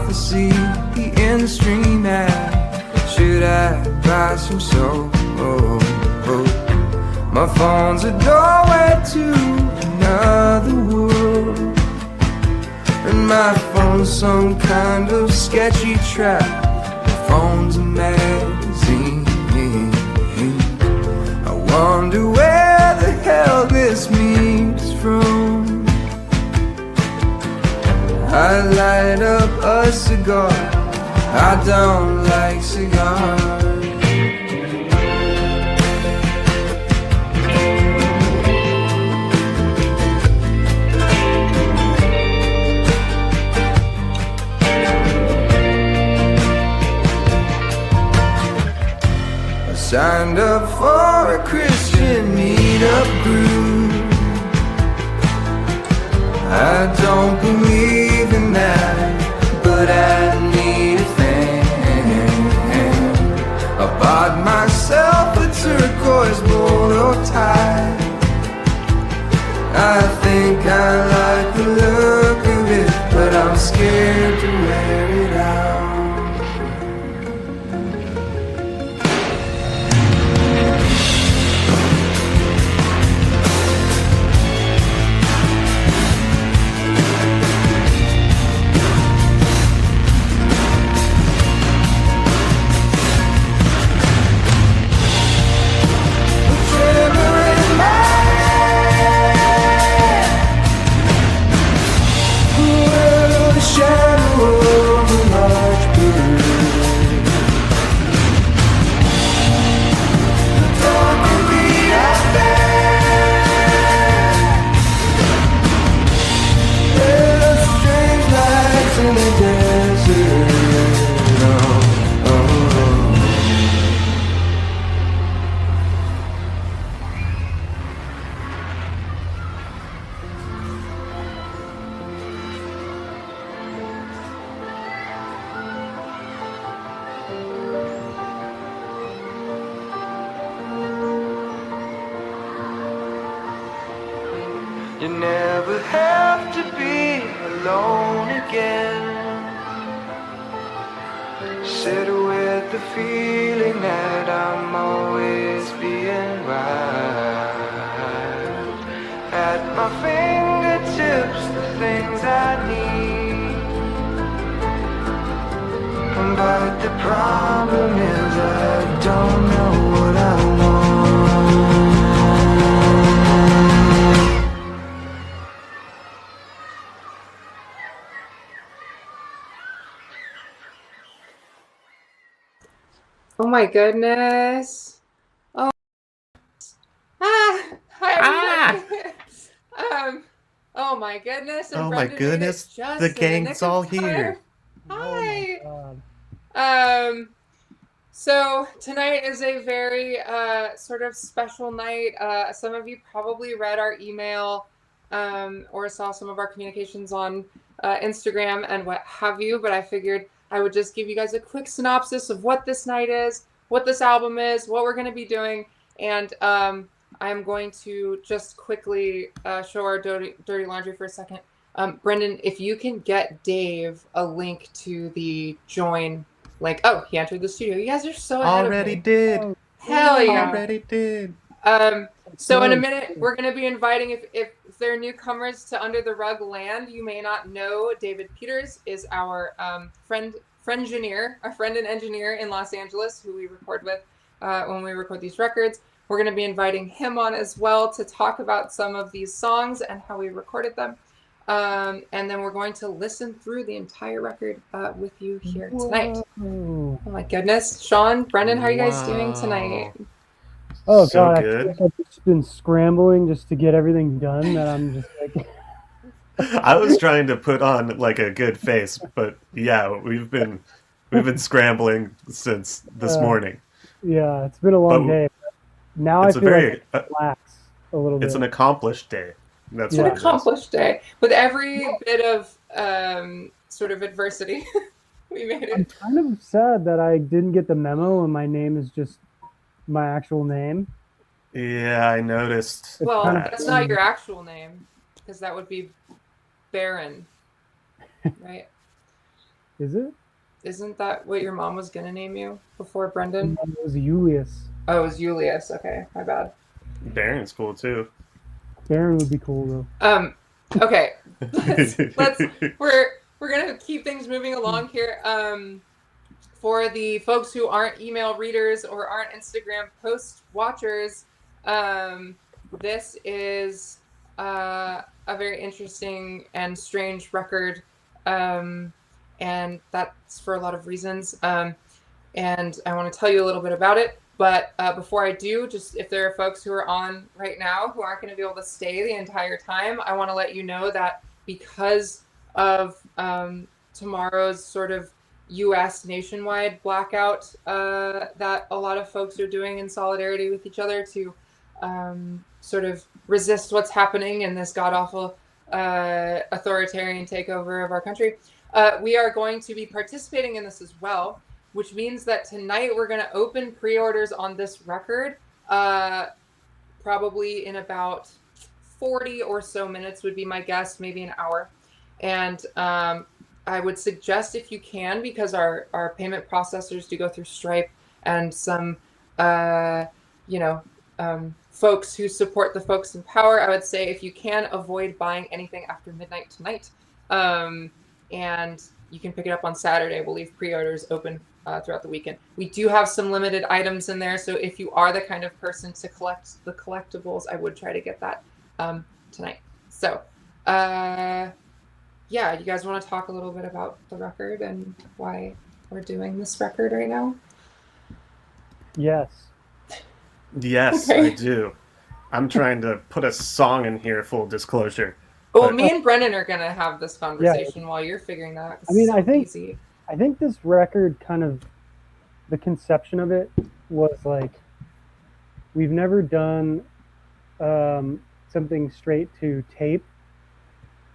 prophecy, the in-stream ad. Should I buy some soap? My phone's a doorway to another world, and my phone's some kind of sketchy trap. My phone's a magazine. I wonder where the hell this means from. I light up a cigar. I don't like cigars. Signed up for a Christian meetup group. I don't believe in that, but I need a fan. I bought myself a turquoise bolo tie. I think I like the look of it, but I'm scared to wear it out. You never have to be alone again. Sit with the feeling that I'm always being right. At my fingertips, the things I need. But the problem is I don't know what I want. Oh my goodness. Oh. Hi everybody. Oh my goodness. And Oh my Brendan goodness. just The in gang's nick of all time. here. Hi. Oh my God. So tonight is a very sort of special night. Some of you probably read our email or saw some of our communications on Instagram and what have you, but I figured I would just give you guys a quick synopsis of what this night is, what this album is, what we're going to be doing, and I'm going to just quickly show our dirty laundry for a second. Brendan, if you can get Dave a link to the join link. Oh, he entered the studio. You guys are so ahead Already of me. did. Hell yeah. Already did. So in a minute, we're going to be inviting, if there are newcomers to Under the Rug land, you may not know David Peters is our friend engineer, our friend and engineer in Los Angeles, who we record with when we record these records. We're going to be inviting him on as well to talk about some of these songs and how we recorded them. And then we're going to listen through the entire record with you here tonight. Whoa. Oh my goodness. Sean, Brendan, how are you guys doing tonight? Oh So God, good. I feel like I've just been scrambling just to get everything done that I'm just like I was trying to put on like a good face, but yeah, we've been scrambling since this morning. yeah, it's been a long But day. Now I It's a feel very like I can relax a little bit. it's an accomplished day. That's It's an what it is. accomplished day with every bit of sort of adversity. We made I'm it. kind of sad that I didn't get the memo and my name is just my actual name. Yeah, I noticed. Well, kind of that's not your actual name, because that would be Baron, right? Is it? Isn't that what your mom was gonna name you before My Brendan? mom was Julius. Oh, it was Julius. Okay, my bad. Baron's cool too. Baron would be cool Okay, let's we're we're gonna keep things moving though. along here. For the folks who aren't email readers or aren't Instagram post watchers, this is a very interesting and strange record, and that's for a lot of reasons. And I want to tell you a little bit about it. But before I do, just if there are folks who are on right now who aren't going to be able to stay the entire time, I want to let you know that because of tomorrow's sort of US nationwide blackout that a lot of folks are doing in solidarity with each other to sort of resist what's happening in this god awful authoritarian takeover of our country. We are going to be participating in this as well, which means that tonight we're going to open pre-orders on this record, probably in about 40 or so minutes would be my guess, maybe an hour. And I would suggest if you can, because our payment processors do go through Stripe and some, folks who support the folks in power, I would say if you can, avoid buying anything after midnight tonight. And you can pick it up on Saturday. We'll leave pre-orders open throughout the weekend. We do have some limited items in there, so if you are the kind of person to collect the collectibles, I would try to get that tonight. So, yeah, you guys want to talk a little bit about the record and why we're doing this record right now? Yes. Yes, Okay. I do. I'm trying to put a song in here, full disclosure. Well, But- me and Brennan are going to have this conversation while you're figuring that out. 'cause I mean, it's so I think- easy. I think this record kind of, the conception of it was like, we've never done something straight to tape.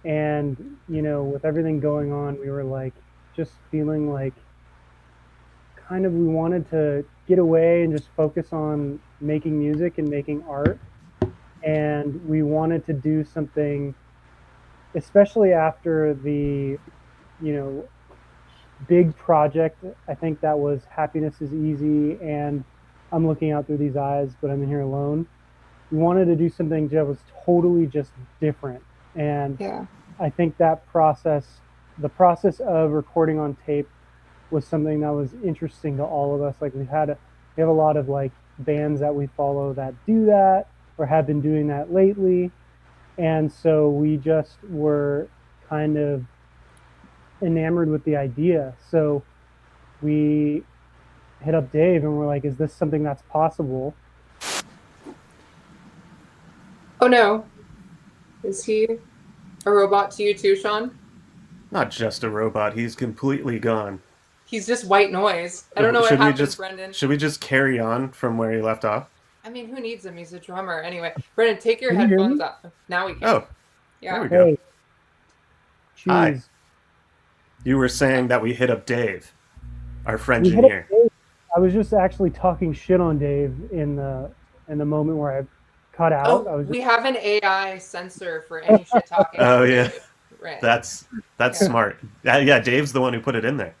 And, with everything going on, we were like, just feeling like kind of we wanted to get away and just focus on making music and making art. And we wanted to do something, especially after the, big project. I think that was Happiness is Easy and I'm Looking Out Through These Eyes, But I'm in Here Alone. We wanted to do something that was totally just different. And Yeah. I think that the process of recording on tape was something that was interesting to all of us. Like we have a lot of like bands that we follow that do that or have been doing that lately. And so we just were kind of enamored with the idea. So we hit up Dave and we're like, is this something that's possible? Oh no. Is he a robot to you too, Sean? Not just a robot, he's completely gone. He's just white noise. I don't know what Should we happened, just- Brendan. Should we just carry on from where he left off? I mean, who needs him? He's a drummer. Anyway, Brendan, take your Can you hear headphones me? off. Now we can. Oh, Yeah. there we go. Hey, Hi. cheese. You were saying that we hit up Dave, our French We hit up engineer. Dave. I was just actually talking shit on Dave in the moment where I cut out. I Oh, was we just, have an AI censor for any shit talking. Oh, yeah. Right. That's Yeah. smart. Yeah, Dave's the one who put it in there.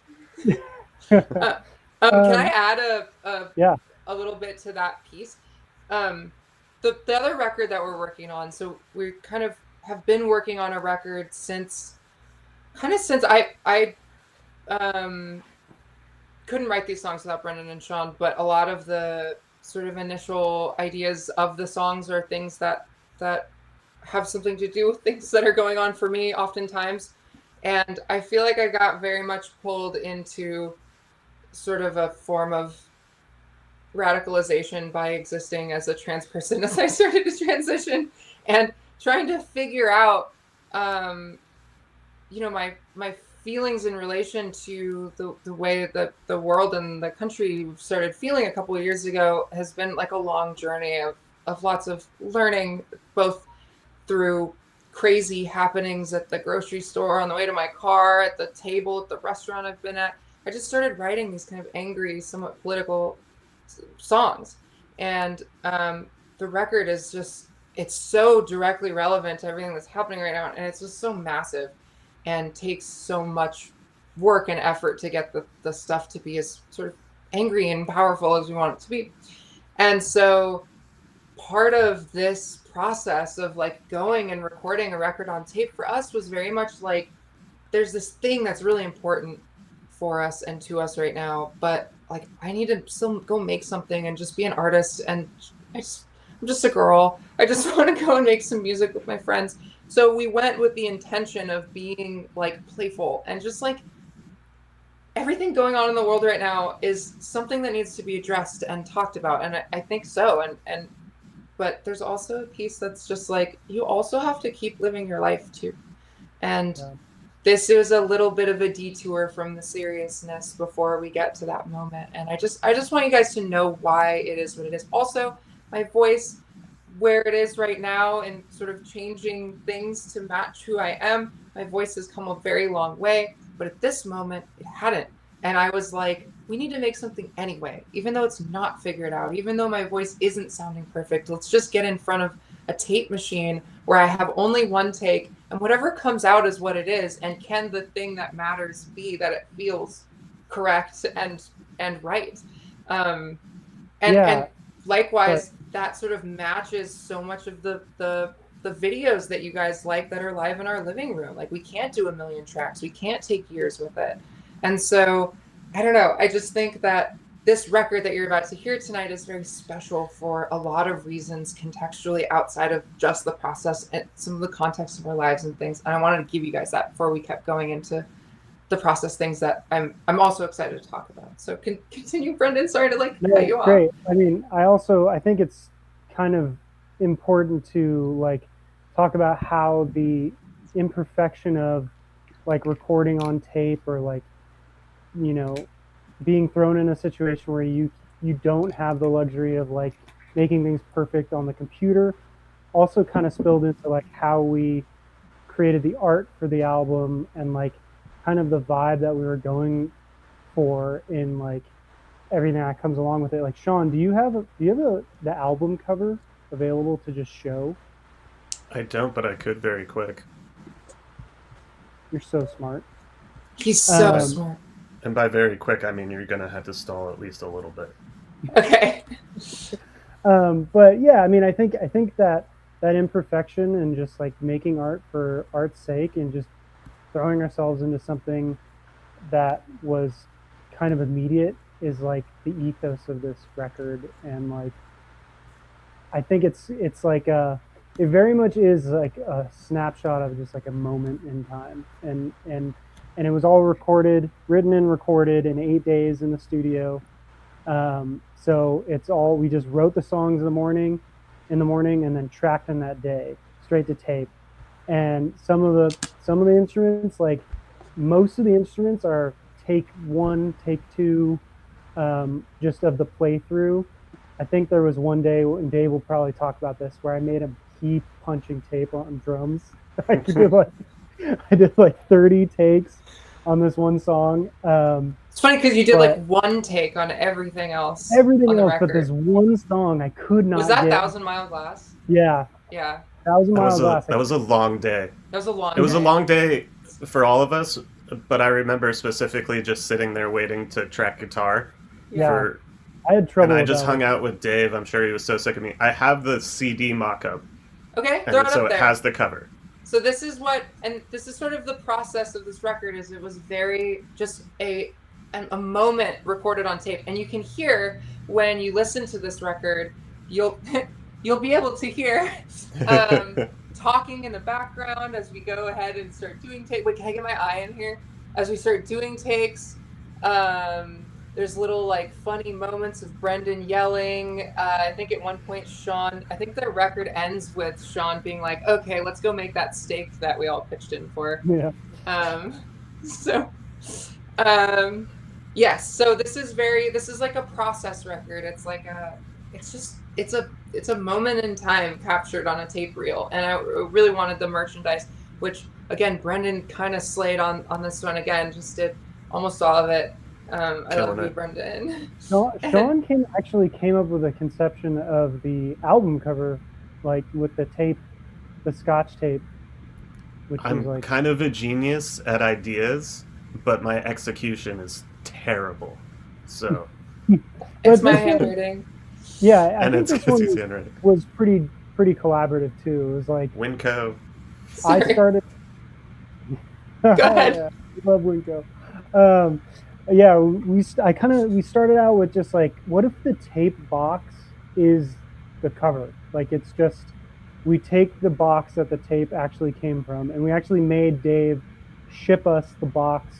Can I add yeah. a little bit to that piece? The other record that we're working on. So we kind of have been working on a record since I couldn't write these songs without Brendan and Sean, but a lot of the sort of initial ideas of the songs are things that have something to do with things that are going on for me oftentimes. And I feel like I got very much pulled into sort of a form of radicalization by existing as a trans person as I started to transition and trying to figure out, my feelings in relation to the way that the world and the country started feeling a couple of years ago has been like a long journey of lots of learning, both through crazy happenings at the grocery store, on the way to my car, at the table, at the restaurant I've been at. I just started writing these kind of angry, somewhat political songs. And the record is just, it's so directly relevant to everything that's happening right now. And it's just so massive and takes so much work and effort to get the stuff to be as sort of angry and powerful as we want it to be. And so part of this process of like going and recording a record on tape for us was very much like, there's this thing that's really important for us and to us right now, but like I need to still go make something and just be an artist. And I'm just a girl. I just want to go and make some music with my friends. So we went with the intention of being like playful, and just like everything going on in the world right now is something that needs to be addressed and talked about. And I think so. And but there's also a piece that's just like, you also have to keep living your life too. And this is a little bit of a detour from the seriousness before we get to that moment. And I just want you guys to know why it is what it is. Also, my voice, where it is right now and sort of changing things to match who I am, my voice has come a very long way, but at this moment it hadn't. And I was like, we need to make something anyway, even though it's not figured out, even though my voice isn't sounding perfect. Let's just get in front of a tape machine where I have only one take, and whatever comes out is what it is. And can the thing that matters be that it feels correct and right? And likewise, that sort of matches so much of the videos that you guys like that are live in our living room. Like, we can't do 1 million tracks. We can't take years with it. And so, I don't know. I just think that this record that you're about to hear tonight is very special for a lot of reasons, contextually outside of just the process and some of the context of our lives and things. And I wanted to give you guys that before we kept going into the process things that I'm also excited to talk about. So continue, Brendan. Sorry to cut you off. Great. I mean, I think it's kind of important to like talk about how the imperfection of like recording on tape, or like, you know, being thrown in a situation where you don't have the luxury of like making things perfect on the computer, also kind of spilled into like how we created the art for the album, and like kind of the vibe that we were going for in like everything that comes along with it. Like, Sean, do you have the album cover available to just show? I don't, but I could very quick. You're so smart. He's so smart. And by very quick, I mean you're going to have to stall at least a little bit. Okay. But yeah, I mean, I think that imperfection and just like making art for art's sake and just throwing ourselves into something that was kind of immediate is like the ethos of this record. And like, I think it's like it very much is like a snapshot of just like a moment in time. And it was all written and recorded in 8 days in the studio. So it's all, we just wrote the songs in the morning and then tracked them that day straight to tape. And some of the instruments, like most of the instruments are take 1, take 2, just of the playthrough. I think there was one day, and Dave will probably talk about this, where I made him keep punching tape on drums. I did like 30 takes on this one song. It's funny because you did like one take on everything else. But this one song I could not. Was that 1,000 Mile Glass? Yeah. Yeah. 1,000 Mile Glass. That was a long day. That was a long. It was a long day for all of us, but I remember specifically just sitting there waiting to track guitar. Yeah. I had trouble. And I just hung out with Dave. I'm sure he was so sick of me. I have the CD mock-up. Okay, and so it has the cover. So this is sort of the process of this record. Is it was very just a moment recorded on tape, and you can hear when you listen to this record, you'll be able to hear talking in the background as we go ahead and start doing take. Wait, can I get my eye in here? As we start doing takes, there's little like funny moments of Brendan yelling. I think at one point Sean, I think the record ends with Sean being like, "Okay, let's go make that steak that we all pitched in for." Yeah. Yes. So this is like a process record. It's like it's a moment in time captured on a tape reel. And I really wanted the merchandise, which again, Brendan kind of slayed on this one again, just did almost all of it. I love you, Brendan. Sean came up with a conception of the album cover, like with the tape, the Scotch tape. I'm like, kind of a genius at ideas, but my execution is terrible. So, It's But my this one- handwriting. Yeah, I and think it's this because one he's handwriting. was pretty collaborative too. It was like Winco. I Sorry. started. Go ahead. Yeah, I love Winco. Yeah, we started out with just like, what if the tape box is the cover? Like it's just we take the box that the tape actually came from, and we actually made Dave ship us the box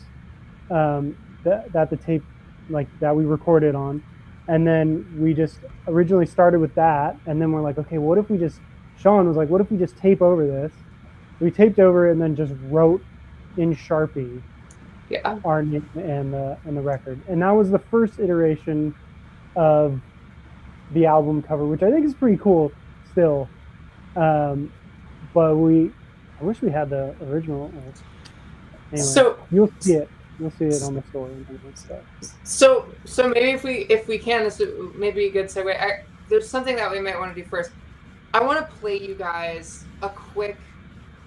that the tape like that we recorded on, and then we just originally started with that, and then we're like, okay, what if we just? Sean was like, what if we just tape over this? We taped over and then just wrote in Sharpie Yeah. our name and the record, and that was the first iteration of the album cover, which I think is pretty cool still. But I wish we had the original. Anyway, So you'll see it on the story and stuff. So maybe if we can, this would maybe a good segue. There's something that we might want to do first. I want to play you guys a quick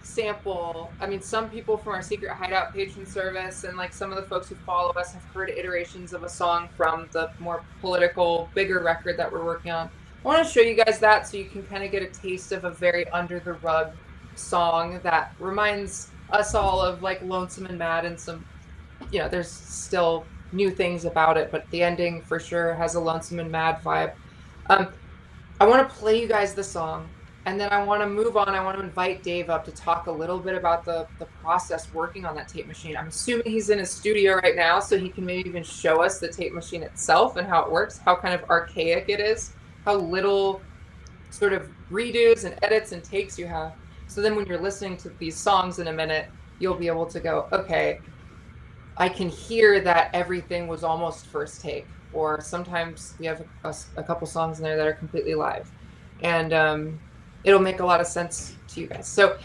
sample. I mean, some people from our Secret Hideout patron service and like some of the folks who follow us have heard iterations of a song from the more political, bigger record that we're working on. I want to show you guys that so you can kind of get a taste of a very under the rug song that reminds us all of like Lonesome and Mad and some, you know, there's still new things about it, but the ending for sure has a Lonesome and Mad vibe. I want to play you guys the song, and then I want to move on. I want to invite Dave up to talk a little bit about the process working on that tape machine. I'm assuming he's in his studio right now, so he can maybe even show us the tape machine itself and how it works, how kind of archaic it is, how little sort of redos and edits and takes you have. So then when you're listening to these songs in a minute, you'll be able to go, okay, I can hear that everything was almost first take. Or sometimes we have a couple songs in there that are completely live. And it'll make a lot of sense to you guys. So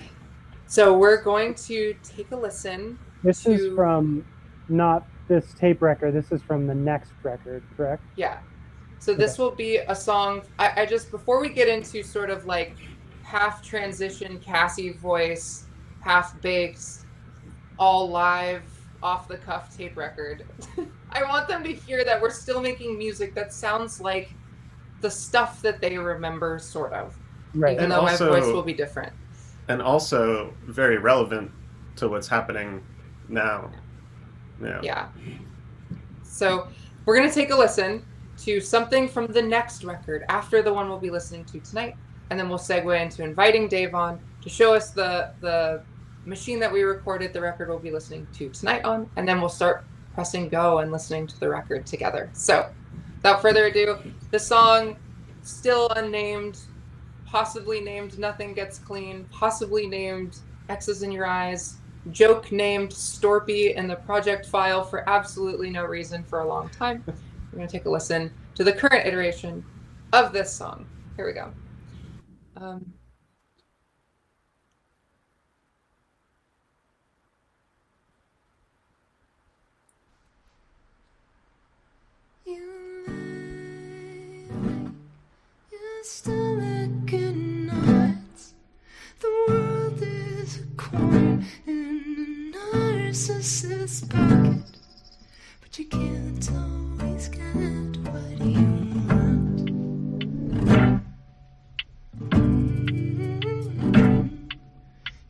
we're going to take a listen. This is from not this tape record. This is from the next record, correct? Yeah. So this will be a song. I just, before we get into sort of like half transition Cassie voice, half baked, all live, off the cuff tape record. I want them to hear that we're still making music that sounds like the stuff that they remember, sort of. Right. Even And though also- my voice will be different. And also very relevant to what's happening now. Yeah. So we're going to take a listen to something from the next record after the one we'll be listening to tonight. And then we'll segue into inviting Dave on to show us the machine that we recorded the record we'll be listening to tonight on. And then we'll start pressing go and listening to the record together. So without further ado, the song, still unnamed, possibly named Nothing Gets Clean, possibly named X's in Your Eyes, joke named Storpy in the project file for absolutely no reason for a long time. We're going to take a listen to the current iteration of this song. Here we go. Stomach and knots. The world is a coin in a narcissist's pocket, but you can't always get what you want.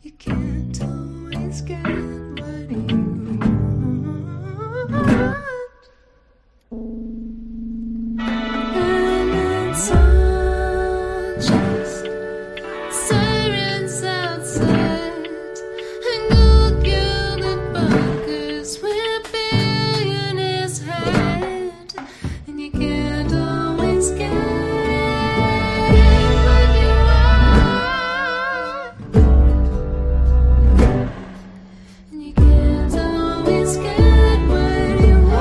You can't always get what you want. And it's all just sirens outside and gold-gilded bunkers with billionaires hide, and you can't always get what you want, and you can't always get what you want.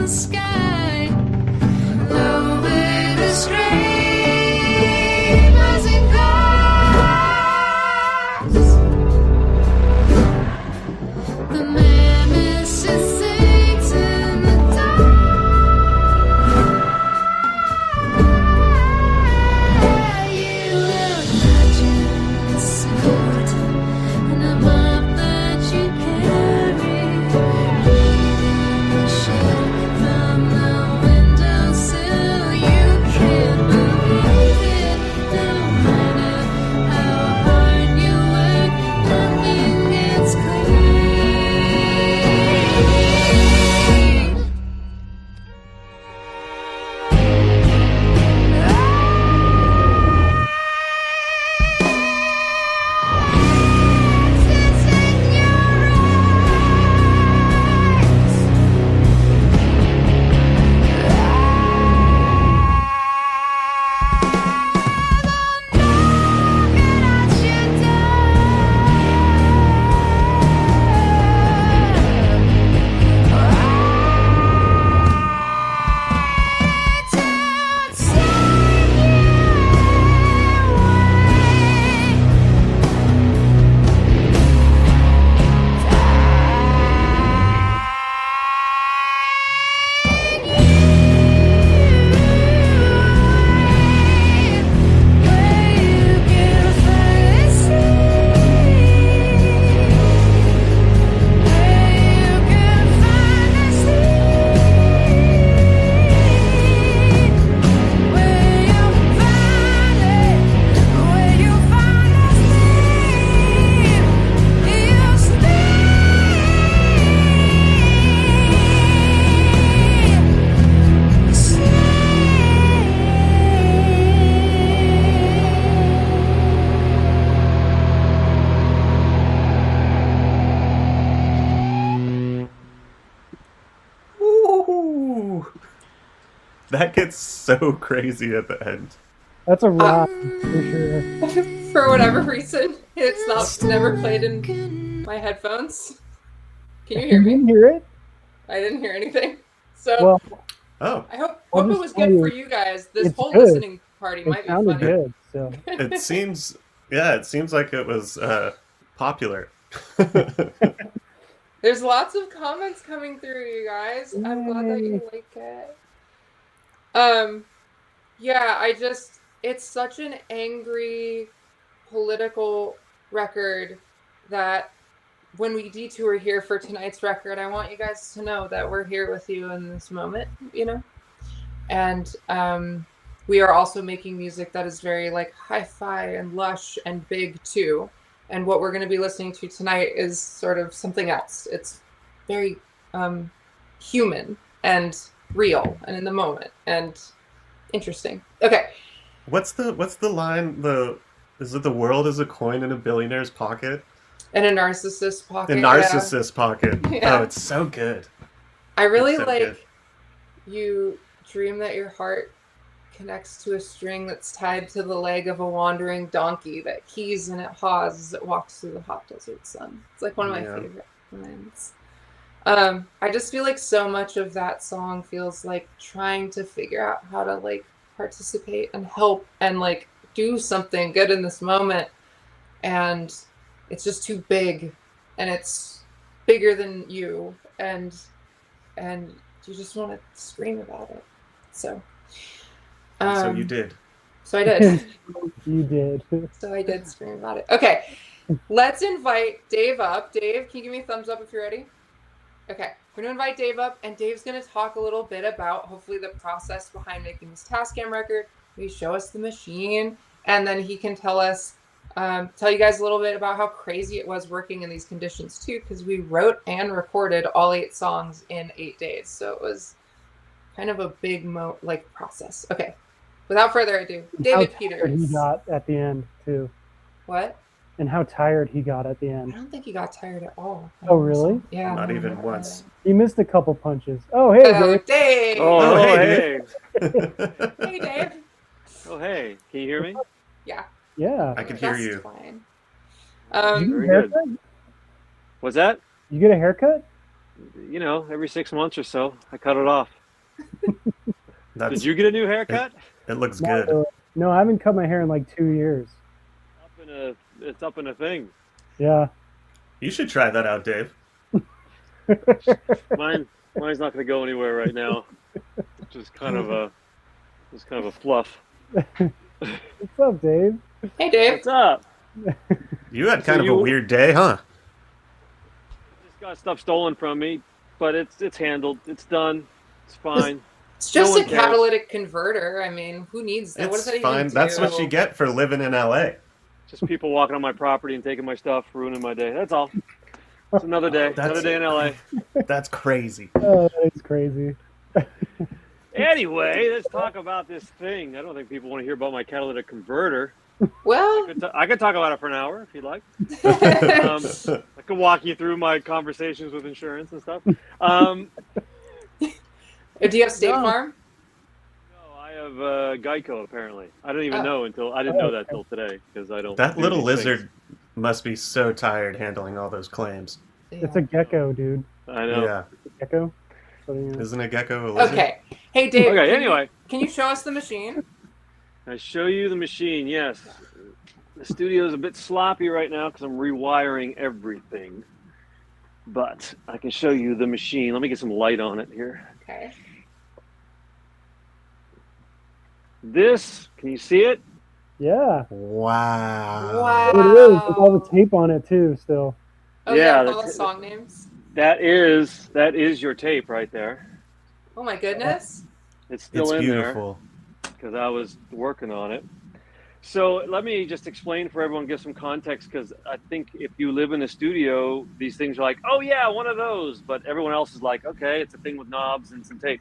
sky. Over the stream as it goes. The nemesis sings in the dark. You imagine support and a map that you carry. Reading the shade from the windowsill. You can't believe it. No matter how hard you work, nothing gets clean. It's in your eyes. Ooh. That gets so crazy at the end. That's a rock for sure. For whatever reason, it's not never played in my headphones. Can you hear You me? didn't hear it? I didn't hear anything. So Well, Oh, I hope I'll it just was tell good for you, you guys. This it's whole good. listening party might it be sounded funny. good. So it seems like it was popular. There's lots of comments coming through, you guys. I'm glad that you like it. Yeah, it's such an angry political record that when we detour here for tonight's record, I want you guys to know that we're here with you in this moment, and we are also making music that is very like hi-fi and lush and big too. And what we're going to be listening to tonight is sort of something else. It's very human and real and in the moment and interesting. Okay. What's the line? Is it the world is a coin in a billionaire's pocket? And a narcissist The pocket. narcissist pocket. Yeah. Oh, it's so good. I really It's so like good. you dream that your heart connects to a string that's tied to the leg of a wandering donkey that keys and it haws as it walks through the hot desert sun. It's like one of my Yeah. favorite lines. I just feel like so much of that song feels like trying to figure out how to like participate and help and like do something good in this moment, and it's just too big, and it's bigger than you, and you just want to scream about it. So So you did. So I did. you did. So I did scream about it. Okay, let's invite Dave up. Dave, can you give me a thumbs up if you're ready? Okay, we're gonna invite Dave up, and Dave's gonna talk a little bit about hopefully the process behind making this Tascam record. Maybe show us the machine, and then he can tell you guys a little bit about how crazy it was working in these conditions too, because we wrote and recorded all 8 songs in 8 days. So it was kind of a big process. Okay, without further ado, David How tired Peters. he got at the end too, What? and how tired he got at the I end. don't think he got tired at all. Oh, really? Yeah. Not no, even not once. He missed a couple punches. Oh, hey, Oh, Dave. Dave. Oh, hey, hey. Hey, Dave. Oh, hey. Can you hear me? Yeah. Yeah. I could hear That's you. fine. Did you Very get a good. haircut? What's that? You get a haircut? You know, every 6 months or so, I cut it off. That's Did you get a new haircut? it looks Not good. really. No, I haven't cut my hair in like 2 years. It's up in a thing. Yeah. You should try that out, Dave. Mine's not going to go anywhere right now. Just kind of a fluff. What's up, Dave? Hey, Dave. What's up? You had kind of a you- weird day, huh? Just got stuff stolen from me, but it's handled. It's done. It's fine. It's just No a one cares. catalytic converter. I mean, who needs that? What does It's that even fine. do? That's what you get for living in LA. Just people walking on my property and taking my stuff, ruining my day. That's all. It's another day. Another day in LA. That's crazy. Oh, that's crazy. Anyway, let's talk about this thing. I don't think people want to hear about my catalytic converter. Well, I could talk about it for an hour if you'd like. I could walk you through my conversations with insurance and stuff. do you have State No. Farm? No, I have Geico apparently. I didn't even know until I didn't know that till today because I don't. That do little these lizard things. must be so tired handling all those claims. It's a gecko, dude. I know. Yeah. Gecko? So, you know. Isn't a gecko a lizard? Okay. Hey, Dave. Okay. can Anyway, you, can you show us the machine? I show you the machine. Yes, the studio is a bit sloppy right now because I'm rewiring everything. But I can show you the machine. Let me get some light on it here. Okay. This, can you see it? Yeah. Wow. Wow. It is. With all the tape on it, too, still. Oh, Yeah, yeah, all the that's- song names. That is your tape right there. Oh my goodness. It's still It's in beautiful. there because I was working on it. So let me just explain for everyone, give some context, because I think if you live in a studio, these things are like, oh yeah, one of those, but everyone else is like, okay, it's a thing with knobs and some tape.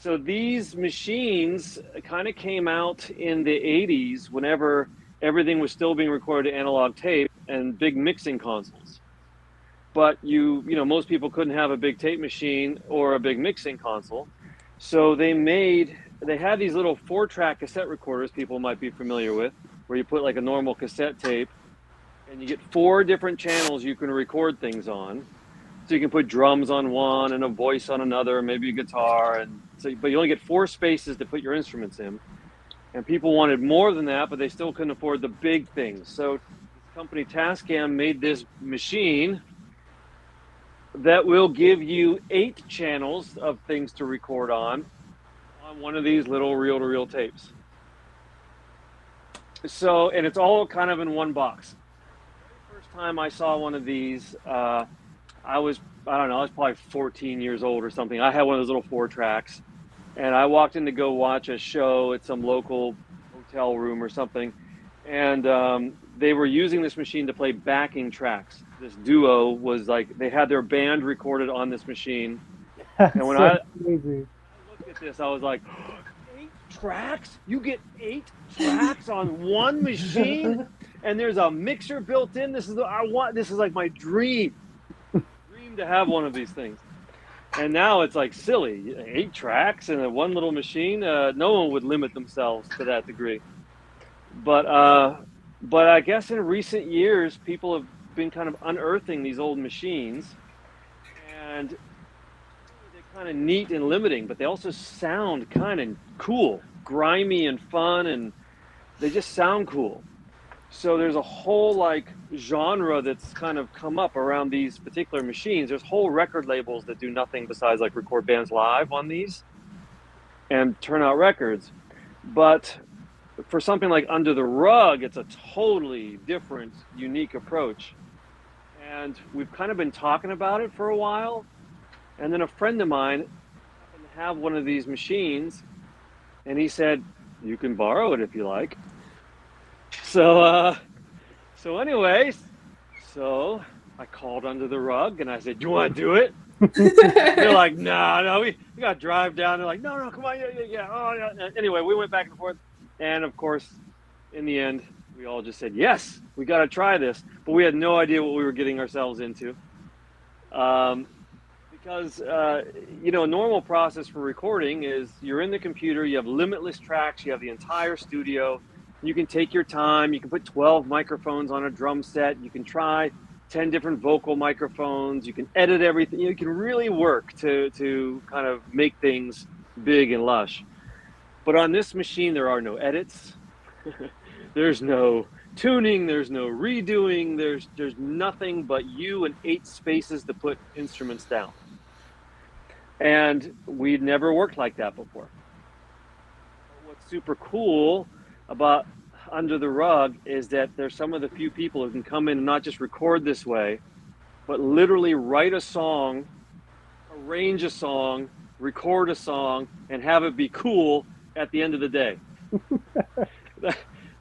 So these machines kind of came out in the 80s whenever everything was still being recorded to analog tape and big mixing consoles. But you know, most people couldn't have a big tape machine or a big mixing console. So they had these little 4-track cassette recorders people might be familiar with, where you put like a normal cassette tape and you get 4 different channels you can record things on. So you can put drums on one and a voice on another, maybe a guitar, and so, but you only get 4 spaces to put your instruments in. And people wanted more than that, but they still couldn't afford the big things. So the company Tascam made this machine that will give you 8 channels of things to record on one of these little reel-to-reel tapes. So, and it's all kind of in one box. The first time I saw one of these, I was probably 14 years old or something. I had one of those little 4 tracks, and I walked in to go watch a show at some local hotel room or something, and they were using this machine to play backing tracks. This duo was like, they had their band recorded on this machine. And when I crazy. looked at this, I was like, 8 tracks? You get 8 tracks on one machine? And there's a mixer built in? This is like my dream to have one of these things. And now it's like silly. 8 tracks in one little machine? No one would limit themselves to that degree. But I guess in recent years, people have been kind of unearthing these old machines, and they're kind of neat and limiting, but they also sound kind of cool, grimy and fun, and they just sound cool. So there's a whole like genre that's kind of come up around these particular machines. There's whole record labels that do nothing besides like record bands live on these and turn out records. But for something like Under the Rug, it's a totally different, unique approach. And we've kind of been talking about it for a while. And then a friend of mine happened to have one of these machines, and he said, you can borrow it if you like. So anyways, I called Under the Rug and I said, do you want to do it? They're like, no, we got to drive down. They're like, no, come on, yeah. Oh, yeah. Anyway, we went back and forth. And of course, in the end, we all just said, yes, we got to try this. But we had no idea what we were getting ourselves into. Because, a normal process for recording is you're in the computer, you have limitless tracks, you have the entire studio. You can take your time. You can put 12 microphones on a drum set. You can try 10 different vocal microphones. You can edit everything. You can really work to kind of make things big and lush. But on this machine, there are no edits. There's no tuning. There's no redoing. There's nothing but you and 8 spaces to put instruments down. And we'd never worked like that before. What's super cool about Under the Rug is that there's some of the few people who can come in and not just record this way, but literally write a song, arrange a song, record a song, and have it be cool at the end of the day.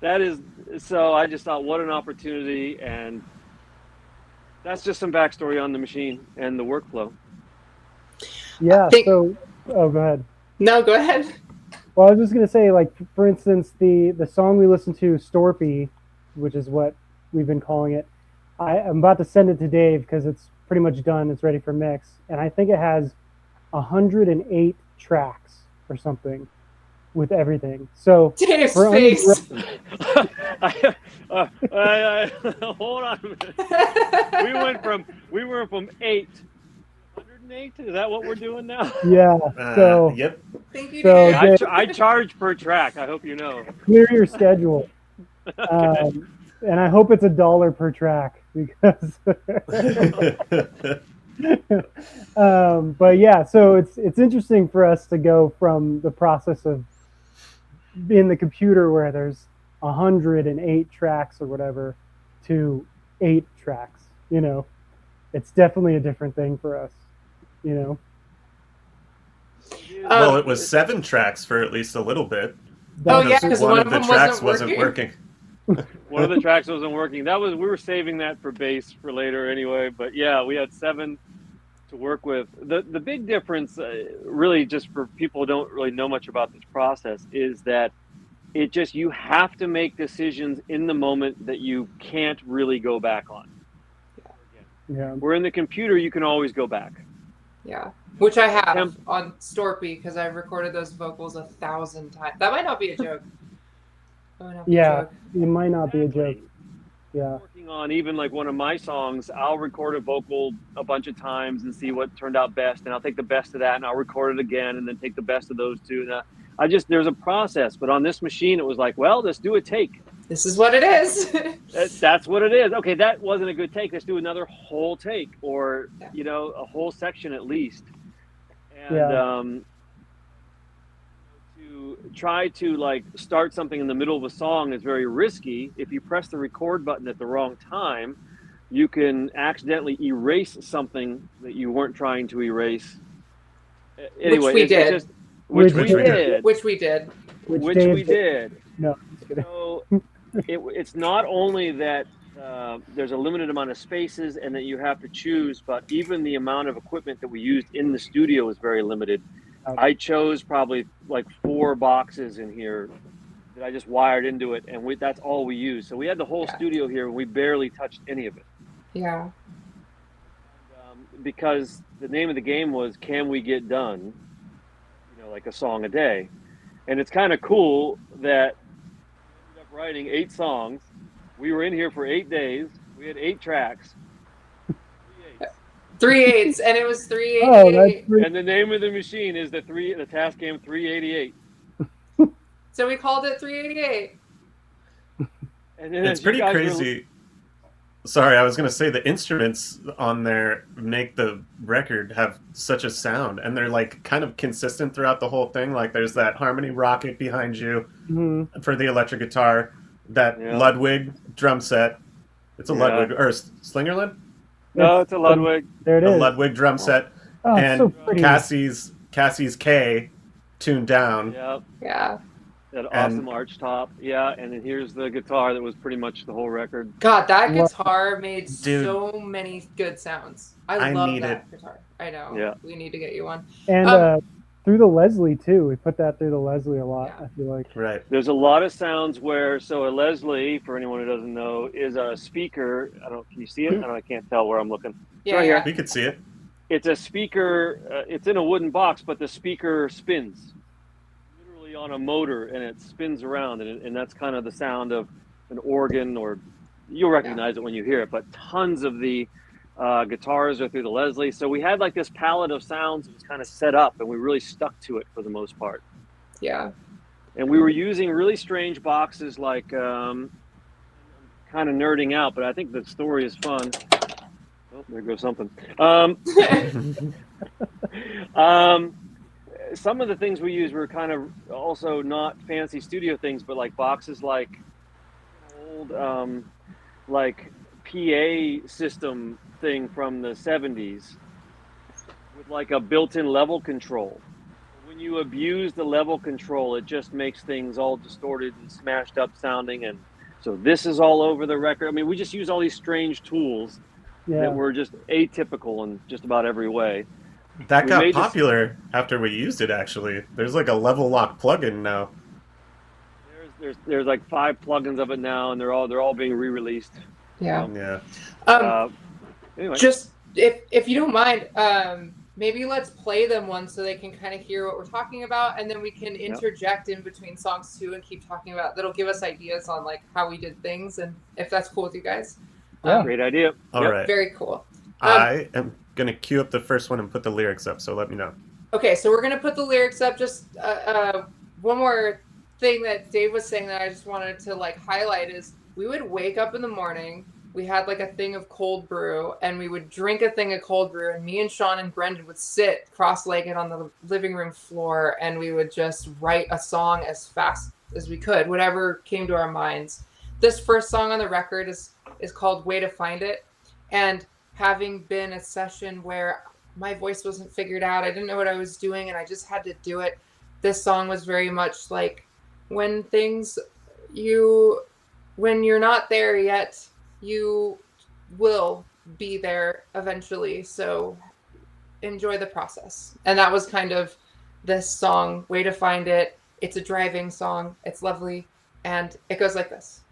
That is, so I just thought, what an opportunity. And that's just some backstory on the machine and the workflow. Yeah. think- So, oh, go ahead. No, go ahead. Well, I was just gonna say, like, for instance, the song we listened to, Storpy, which is what we've been calling it. I'm about to send it to Dave because it's pretty much done. It's ready for mix, and I think it has 108 tracks or something with everything. So Dave's for face. Hold on a minute. We were from 8 to 108. Is that what we're doing now? yeah. So Yep. Thank you, So, Dave. I charge per track. I hope you know. clear your schedule. And I hope it's $1 per track because. But yeah, so it's interesting for us to go from the process of in the computer where there's 108 tracks or whatever to 8 tracks. You know, it's definitely a different thing for us. You know. Well, it was 7 tracks for at least a little bit. Oh, yeah, because because one one of of the them tracks wasn't wasn't working. One of the tracks wasn't working. We were saving that for bass for later anyway. But yeah, we had 7 to work with. The big difference, really, just for people who don't really know much about this process, is that you have to make decisions in the moment that you can't really go back on. Yeah. Where in the computer, you can always go back. Yeah, which I have on Storpy because I've recorded those vocals 1,000 times. That might not be a joke. That might not be a Yeah. joke. It might not be a joke. Yeah. Working on even like one of my songs, I'll record a vocal a bunch of times and see what turned out best, and I'll take the best of that and I'll record it again and then take the best of those two. And there's a process, but on this machine it was like, well, let's do a take. This is what it is. That's what it is. Okay, that wasn't a good take. Let's do another whole take, or a whole section at least. And to try to like start something in the middle of a song is very risky. If you press the record button at the wrong time, you can accidentally erase something that you weren't trying to erase. Anyway, Which we did. Which we did. Which we did. Which Dave we did. No, just kidding. So it's not only that there's a limited amount of spaces and that you have to choose, but even the amount of equipment that we used in the studio is very limited. Okay. I chose probably like 4 boxes in here that I just wired into it, and that's all we used. So we had the whole studio here, and we barely touched any of it. Yeah. Because the name of the game was, can we get done, like a song a day? And it's kind of cool that we ended up writing 8 songs. We were in here for 8 days. We had 8 tracks. 3 8s, and it was 3 8. Oh, that's pretty. And the name of the machine is the Tascam 388. So we called it 388. And then It's pretty crazy. Sorry, I was going to say the instruments on there make the record have such a sound, and they're like kind of consistent throughout the whole thing. Like there's that harmony rocket behind you for the electric guitar, that Ludwig drum set. It's a Ludwig or Slingerland? No, it's a Ludwig. There it The is. Ludwig drum set, Oh, and so pretty. Cassie's K tuned down. Yep. Yeah. That awesome arch top. Yeah, and then here's the guitar that was pretty much the whole record. God, that guitar made Dude. so many good sounds. I love need that guitar. I know. Yeah. We need to get you one. And through the Leslie too. We put that through the Leslie a lot. Yeah. I feel like. Right. There's a lot of sounds where, so a Leslie, for anyone who doesn't know, is a speaker. Can you see it? I can't tell where I'm looking. Yeah, Right yeah. here. We could see it. It's a speaker. It's in a wooden box, but the speaker spins, literally on a motor, and it spins around, and that's kind of the sound of an organ or you'll recognize it when you hear it, but tons of the guitars are through the Leslie. So we had like this palette of sounds that was kind of set up, and we really stuck to it for the most part. Yeah. And we were using really strange boxes, like kind of nerding out, but I think the story is fun. Oh, there goes something. Some of the things we used were kind of also not fancy studio things, but like boxes like old like PA system thing from the 70s with like a built-in level control. When you abuse the level control, it just makes things all distorted and smashed up sounding. And so this is all over the record. I mean, we just use all these strange tools that were just atypical in just about every way. That got popular after we used it, actually. There's like a level lock plugin now. There's like 5 plugins of it now, and they're all being re-released. Yeah. Anyway. Just if you don't mind, maybe let's play them one so they can kind of hear what we're talking about, and then we can interject in between songs too and keep talking about. That'll give us ideas on like how we did things, and if that's cool with you guys. Great idea. All right. Very cool. I am going to cue up the first one and put the lyrics up, so let me know. Okay, so we're going to put the lyrics up. Just one more thing that Dave was saying that I just wanted to like highlight is we would wake up in the morning, we had like a thing of cold brew, and we would drink a thing of cold brew, and me and Sean and Brendan would sit cross-legged on the living room floor, and we would just write a song as fast as we could, whatever came to our minds. This first song on the record is called Way to Find It, and having been a session where my voice wasn't figured out, I didn't know what I was doing, and I just had to do it. This song was very much like when you're not there yet, you will be there eventually. So enjoy the process. And that was kind of this song, Way to Find It. It's a driving song. It's lovely. And it goes like this.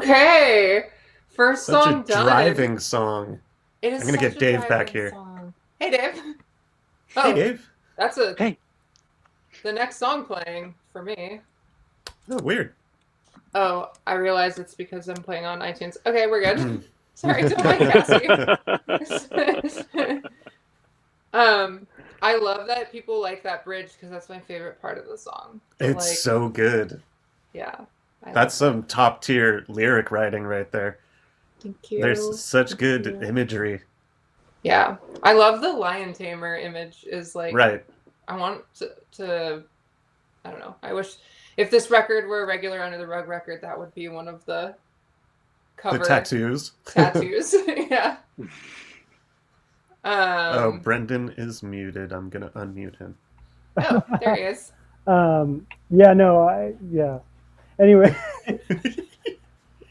Okay. First Such song a done. driving song. It is I'm gonna such get a Dave back driving here. song. Hey, Dave. Hey, Oh, Dave. that's Hey. the next song playing for me. Oh, weird. Oh, I realize it's because I'm playing on iTunes. Okay, we're good. Sorry, don't mind Cassie. I love that people like that bridge because that's my favorite part of the song. But, It's like, so good. yeah. I That's love some top tier lyric writing right there. it. Thank you. There's such Thank good you. imagery. Yeah, I love the lion tamer image. Is like Right. I want to. I don't know. I wish if this record were a regular Under the Rug record, that would be one of the cover The tattoos. tattoos. Yeah. Oh, Brendan is muted. I'm gonna unmute him. Oh, there he is. Yeah, no, yeah. Anyway,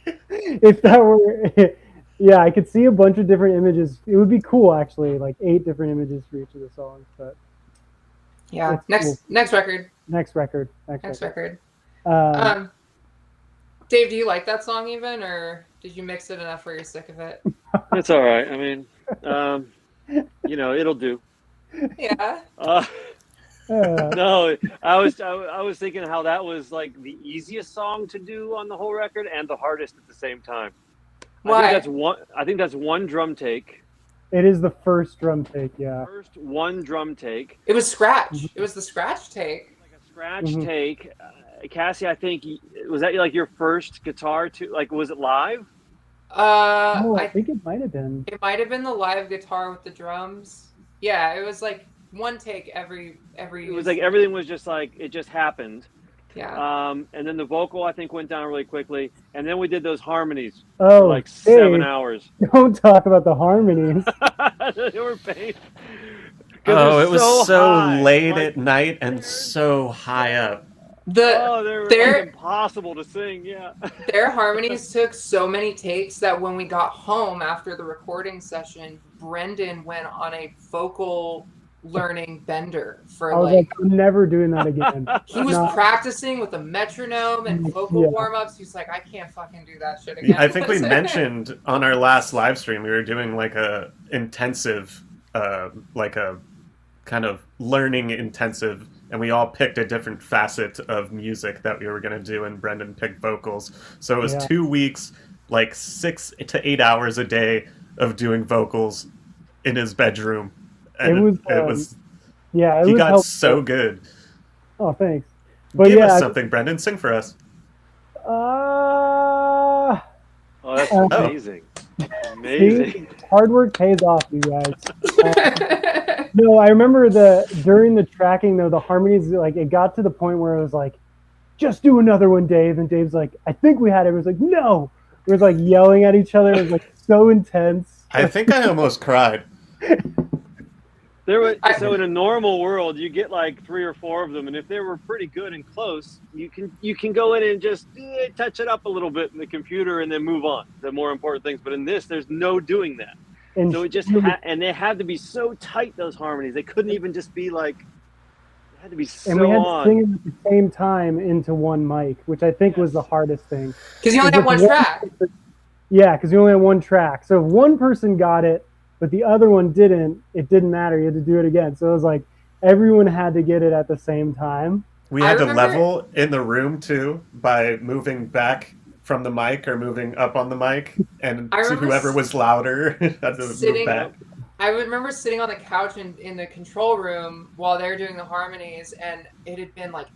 if that were, yeah, I could see a bunch of different images. It would be cool, actually, like 8 different images for each of the songs. But Yeah. it's Next cool. next record. Next record. Next record. Um, Dave, do you like that song even, or did you mix it enough where you're sick of it? It's all right. I mean, it'll do. Yeah. No, I was thinking how that was like the easiest song to do on the whole record and the hardest at the same time. Why? I think that's one drum take. it is the first drum take, yeah. First one drum take. It was scratch. It was the scratch take. Like a scratch take. Cassie, I think was that like your first guitar to like was it live? Oh, I think it might have been. It might have been the live guitar with the drums. Yeah, it was like one take every. It was like everything was just like it just happened. Yeah. And then the vocal I think went down really quickly, and then we did those harmonies Oh, for like Dave, 7 hours. Don't talk about the harmonies. They were pain. Oh, it was so high. late Like, at night and so high up. they were Their- like impossible to sing. Yeah. Their harmonies took so many takes that when we got home after the recording session, Brendan went on a vocal learning bender for I was like, I'm never doing that again. he was Not- practicing with a metronome and vocal Yeah. warm-ups. He's like, I can't fucking do that shit again. I think we mentioned on our last live stream we were doing like a intensive, like a kind of learning intensive, and we all picked a different facet of music that we were going to do, and Brendan picked vocals. So it was 2 weeks, like 6 to 8 hours a day of doing vocals in his bedroom. And it was yeah, it he was got helpful. so good. Oh, thanks. But Give yeah, us something, Brendan. Sing for us. Oh, that's amazing. Amazing. See, hard work pays off, you guys. No, I remember during the tracking though, the harmonies, like it got to the point where it was like, just do another one, Dave. And Dave's like, I think we had it. It was like, no. It was like yelling at each other. It was like so intense. I think I almost cried. So in a normal world, you get like 3 or 4 of them, and if they were pretty good and close, you can go in and just touch it up a little bit in the computer and then move on to the more important things. But in this, there's no doing that. And So it just and they had to be so tight, those harmonies. They couldn't even just be like. They had to be so and we had on. to sing it at the same time into one mic, which I think was the hardest thing. Because you only have one track. Yeah, because you only have one track. So if one person got it, but the other one didn't, it didn't matter. You had to do it again. So it was like everyone had to get it at the same time. We had to level in the room too by moving back from the mic or moving up on the mic, and whoever was louder had to move back. I remember sitting on the couch in the control room while they were doing the harmonies, and it had been like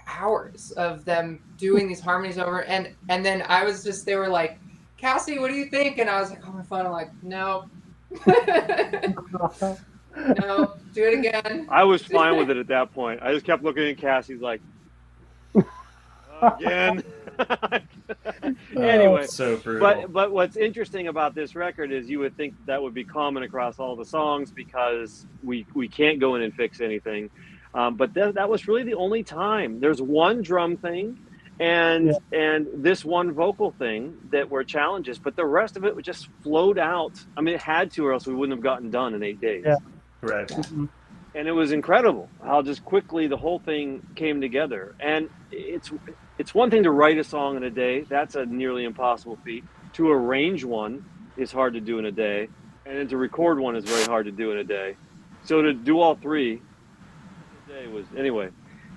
hours of them doing these harmonies over, and then I was just, they were like, Cassie, what do you think? And I was like on my phone, I'm like, no. No, do it again. I was fine with it at that point. I just kept looking at Cassie's like, again. Anyway, so brutal. but what's interesting about this record is you would think that would be common across all the songs because we can't go in and fix anything. But that was really the only time. There's one drum thing and this one vocal thing that were challenges, but the rest of it would just flowed out. I mean, it had to, or else we wouldn't have gotten done in 8 days. Yeah. Right. Mm-hmm. and it was incredible how just quickly the whole thing came together. And it's one thing to write a song in a day. That's a nearly impossible feat. To arrange one is hard to do in a day, and then to record one is very hard to do in a day. So to do all three in a day was, anyway,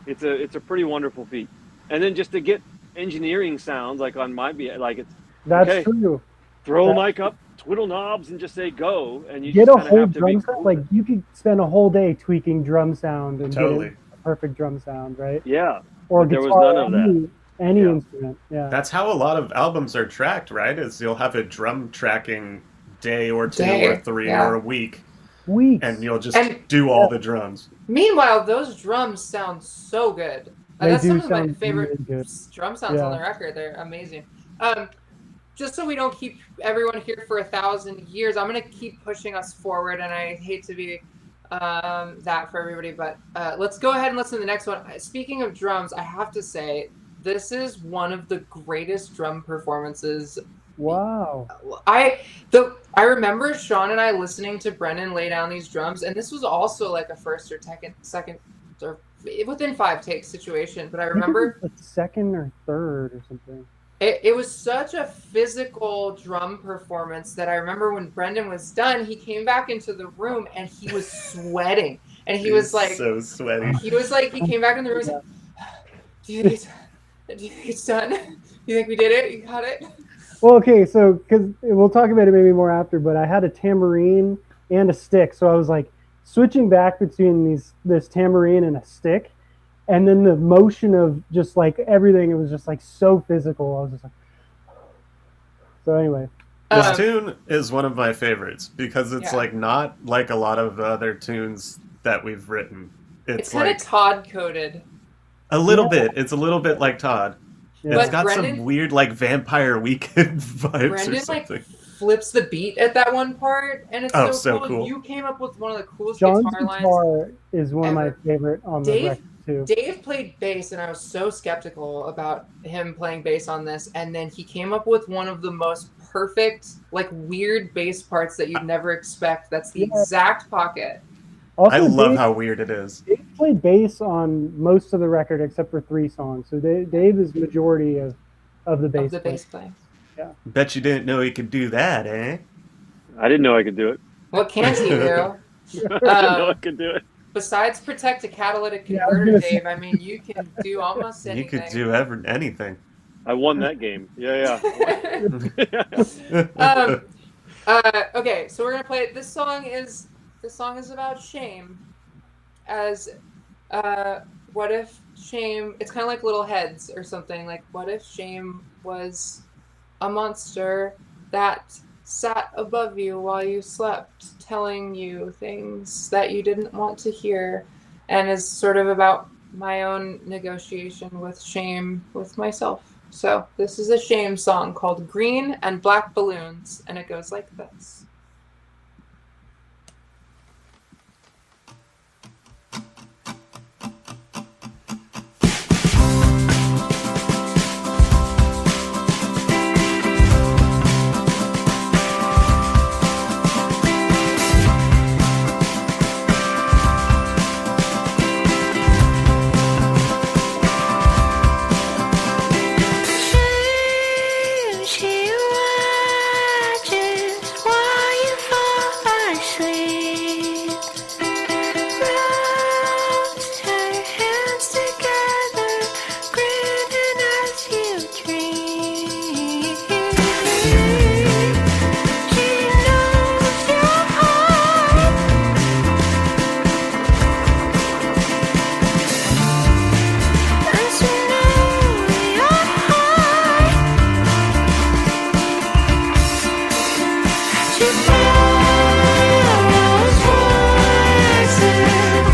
it's a pretty wonderful feat. And then just to get engineering sounds like on my like it's That's okay, true. throw a mic up, twiddle knobs, and just say go, and you Get just a kind of whole have to be drum cool sound. Like with it. you could spend a whole day tweaking drum sound and Totally. get a perfect drum sound, right? Yeah, Or but there was guitar, none of that. any Yeah. instrument. Yeah. That's how a lot of albums are tracked, right? Is you'll have a drum tracking day or two Day, or three yeah. or a week, Weeks. and you'll just And- do all the drums. Meanwhile, those drums sound so good. They That's do some of my sound favorite really good. drum sounds on Yeah. the record. They're amazing. Just so we don't keep everyone here for 1,000 years, I'm going to keep pushing us forward, and I hate to be that for everybody, but let's go ahead and listen to the next one. Speaking of drums, I have to say, this is one of the greatest drum performances. Wow. I remember Sean and I listening to Brendan lay down these drums, and this was also like a first or second or within 5 takes situation. But I remember the second or third or something. it was such a physical drum performance that I remember when Brendan was done, he came back into the room and he was sweating, and he was like, so sweaty. he came back in the room and said, do you think it's done? Do you think we did it? You got it? Well, okay, so because we'll talk about it maybe more after, but I had a tambourine and a stick, so I was like switching back between this tambourine and a stick, and then the motion of just like everything, it was just like so physical. I was just like, so anyway. This tune is one of my favorites because it's Yeah. like not like a lot of other tunes that we've written. It's kind like of Todd coded. a little bit. It's a little bit like Todd. Yeah. It's got Brendan- some weird like Vampire Weekend vibes or Brendan like something. flips the beat at that one part, and it's Oh, so so cool. You came up with one of the coolest John's guitar lines. guitar is one of my ever. favorite on the Dave- record too. Dave played bass, and I was so skeptical about him playing bass on this, and then he came up with one of the most perfect, like weird bass parts that you'd never expect. That's the Yeah. exact pocket. Also, I love Dave, how weird it is. Dave played bass on most of the record except for 3 songs. So Dave is majority of the bass. Of the player. bass playing. Bet you didn't know he could do that, eh? I didn't know I could do it. What can't he do? I didn't know I could do it. Besides protect a catalytic Yeah, I was converter, gonna say- Dave, I mean, you can do almost You anything. could do anything. I won that game. Yeah. Okay, so we're gonna play. This song is about shame. As what if shame? It's kind of like Little Heads or something. Like, what if shame was a monster that sat above you while you slept, telling you things that you didn't want to hear, and is sort of about my own negotiation with shame with myself. So this is a shame song called Green and Black Balloons, and it goes like this. She watches while you fall asleep. Rubs her hands together, grinning as you dream. She knows your heart, and she knows your heart. She follows voices,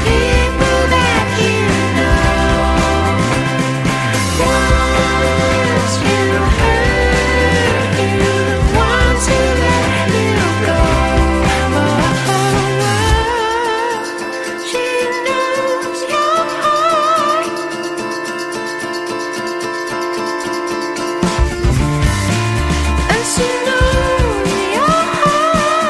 people that you know. Wants you hurt you, wants to let you go. She knows your heart. And she knows your heart.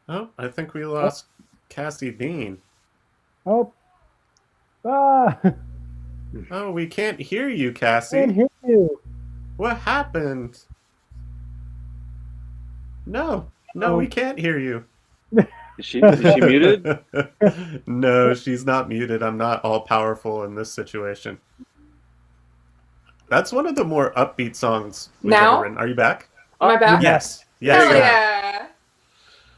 Oh, I think we lost Cassie Bean. Oh, ah, Oh, we can't hear you, I can't Cassie. hear you. What happened? No, Oh. we can't hear you. Is she muted? No, she's not muted. I'm not all powerful in this situation. That's one of the more upbeat songs we've Now? ever written. Are you back? Am I back? Yes. Hell Yes.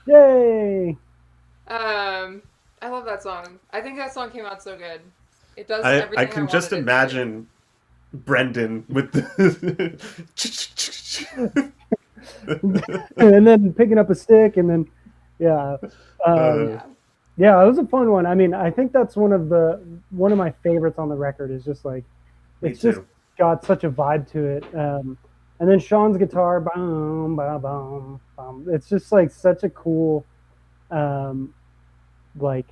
yeah! Yay! I love that song. I think that song came out so good. It does I everything can just wanted it to do. imagine Brendan with the And then picking up a stick, and then yeah, Yeah. yeah, it was a fun one. I mean, I think that's one of my favorites on the record. Is just like Me it's just too. got such a vibe to it. And then Sean's guitar, boom, ba, boom, boom. It's just like such a cool, like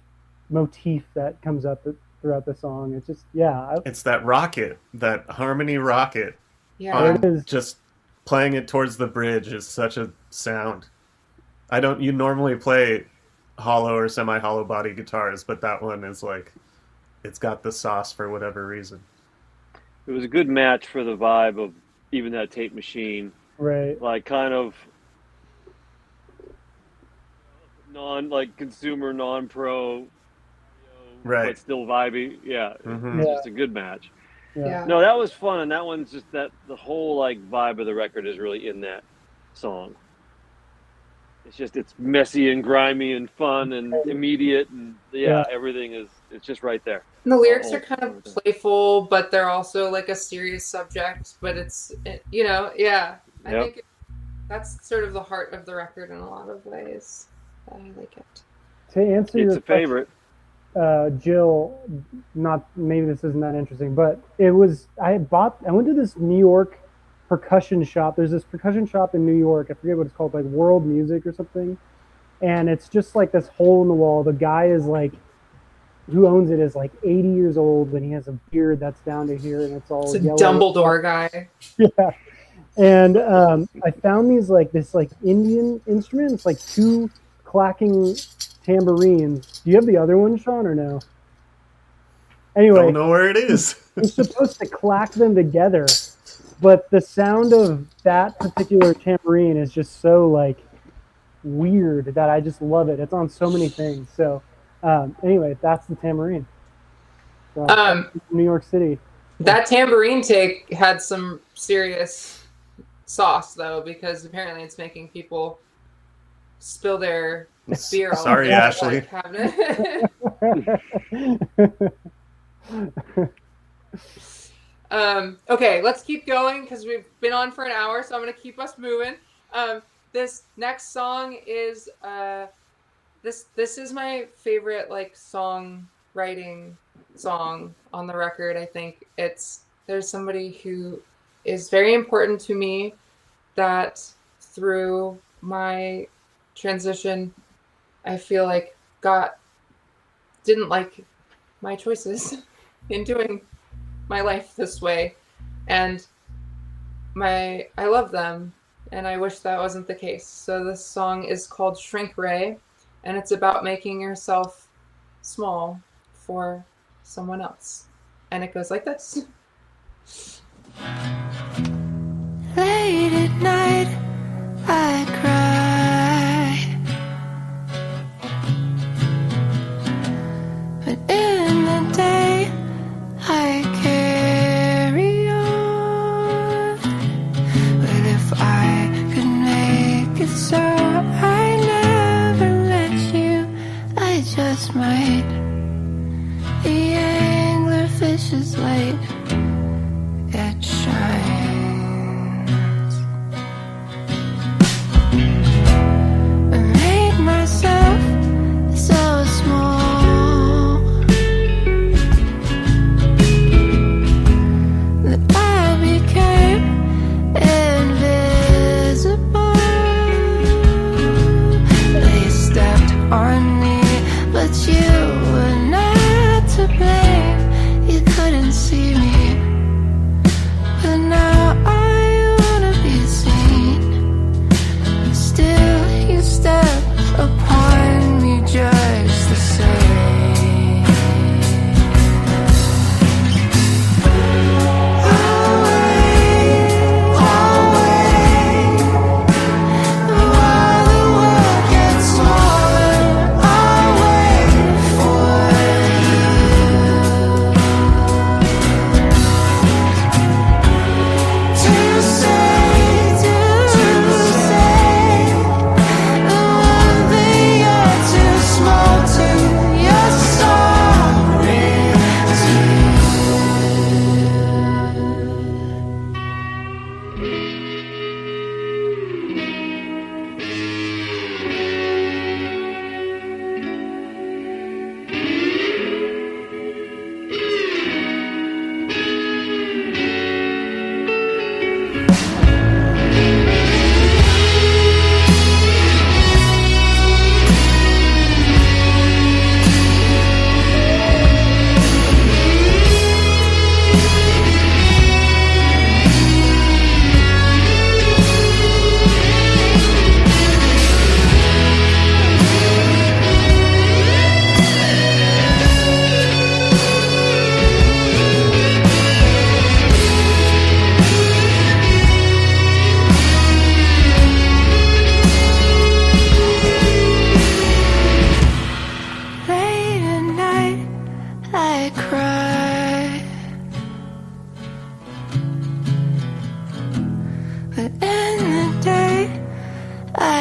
motif that comes up throughout the song. It's just It's that rocket, that harmony rocket. Yeah. There it is. Just playing it towards the bridge is such a sound. You normally play hollow or semi-hollow body guitars, but that one is like, it's got the sauce for whatever reason. It was a good match for the vibe of even that tape machine. Right. Like kind of consumer, non-pro, Right. but still vibey. Yeah, Mhm. it's Yeah. just a good match. Yeah. No, that was fun, and that one's just that the whole like vibe of the record is really in that song. It's messy and grimy and fun and immediate, and everything it's just right there. And the lyrics Oh, are kind of playful, but they're also like a serious subject. But I Yep. think that's sort of the heart of the record in a lot of ways. I like it. To answer It's your a favorite. Jill, not maybe this isn't that interesting, but I went to this New York percussion shop. There's this percussion shop in New York. I forget what it's called, like World Music or something. And it's just like this hole in the wall. The guy is like, who owns it is like 80 years old, and he has a beard that's down to here, and it's all It's a yellow. Dumbledore guy. Yeah. And I found this Indian instrument. It's like two clacking tambourines. Do you have the other one, Sean, or no? Anyway, Don't know where it is. you're supposed to clack them together, but the sound of that particular tambourine is just so like weird that I just love it. It's on so many things. So anyway, that's the tambourine. So, New York City. That tambourine take had some serious sauce though, because apparently it's making people spill their beer all Sorry, over the Ashley. cabinet. Okay, let's keep going because we've been on for an hour, so I'm going to keep us moving. This next song is this is my favorite like songwriting song on the record. I think there's somebody who is very important to me that through my transition I feel like God didn't like my choices in doing my life this way, and I love them, and I wish that wasn't the case. So this song is called Shrink Ray, and it's about making yourself small for someone else, and it goes like this. Late at night, I cry, but in the day, I carry on. But if I could make it so I never let you, I just might. The anglerfish is late, it shines.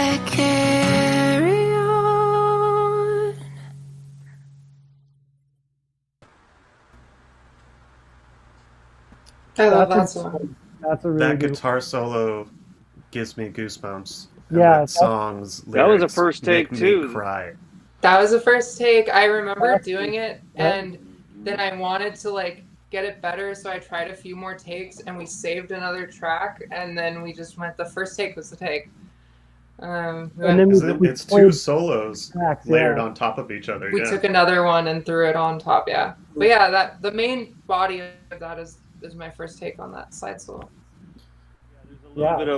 I carry on. I love That's that a- song. That's a really That good guitar solo gives me goosebumps. And Yeah, that that's- song's That was a lyrics first take, make too. me cry. That was the first take. I remember That's- doing it, and then I wanted to like get it better, so I tried a few more takes, and we saved another track, and then we just went. The first take was the take. And then we It's two played solos tracks, layered yeah. on top of each other. we Yeah. took another one and threw it on top. Yeah, but yeah, that the main body of that is my first take on that side solo. A little bit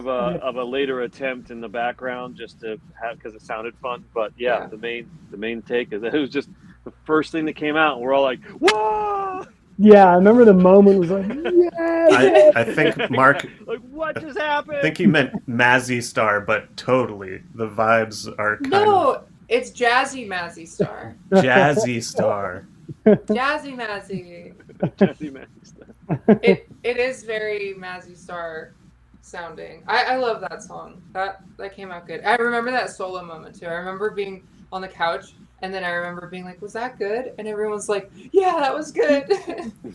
of a later attempt in the background just to have because it sounded fun. But yeah, Yeah. the main take is it was just the first thing that came out. And we're all like, "Whoa!" Yeah, I remember the moment was like, yes! I think Mark. Like, what just happened? I think he meant Mazzy Star, but totally the vibes are kind No, it's Jazzy Mazzy Star. of Jazzy Star. Jazzy Mazzy. Jazzy Man stuff. It is very Mazzy Star sounding. I love that song. That came out good. I remember that solo moment too. I remember being on the couch and then I remember being like, was that good? And everyone's like, yeah, that was good.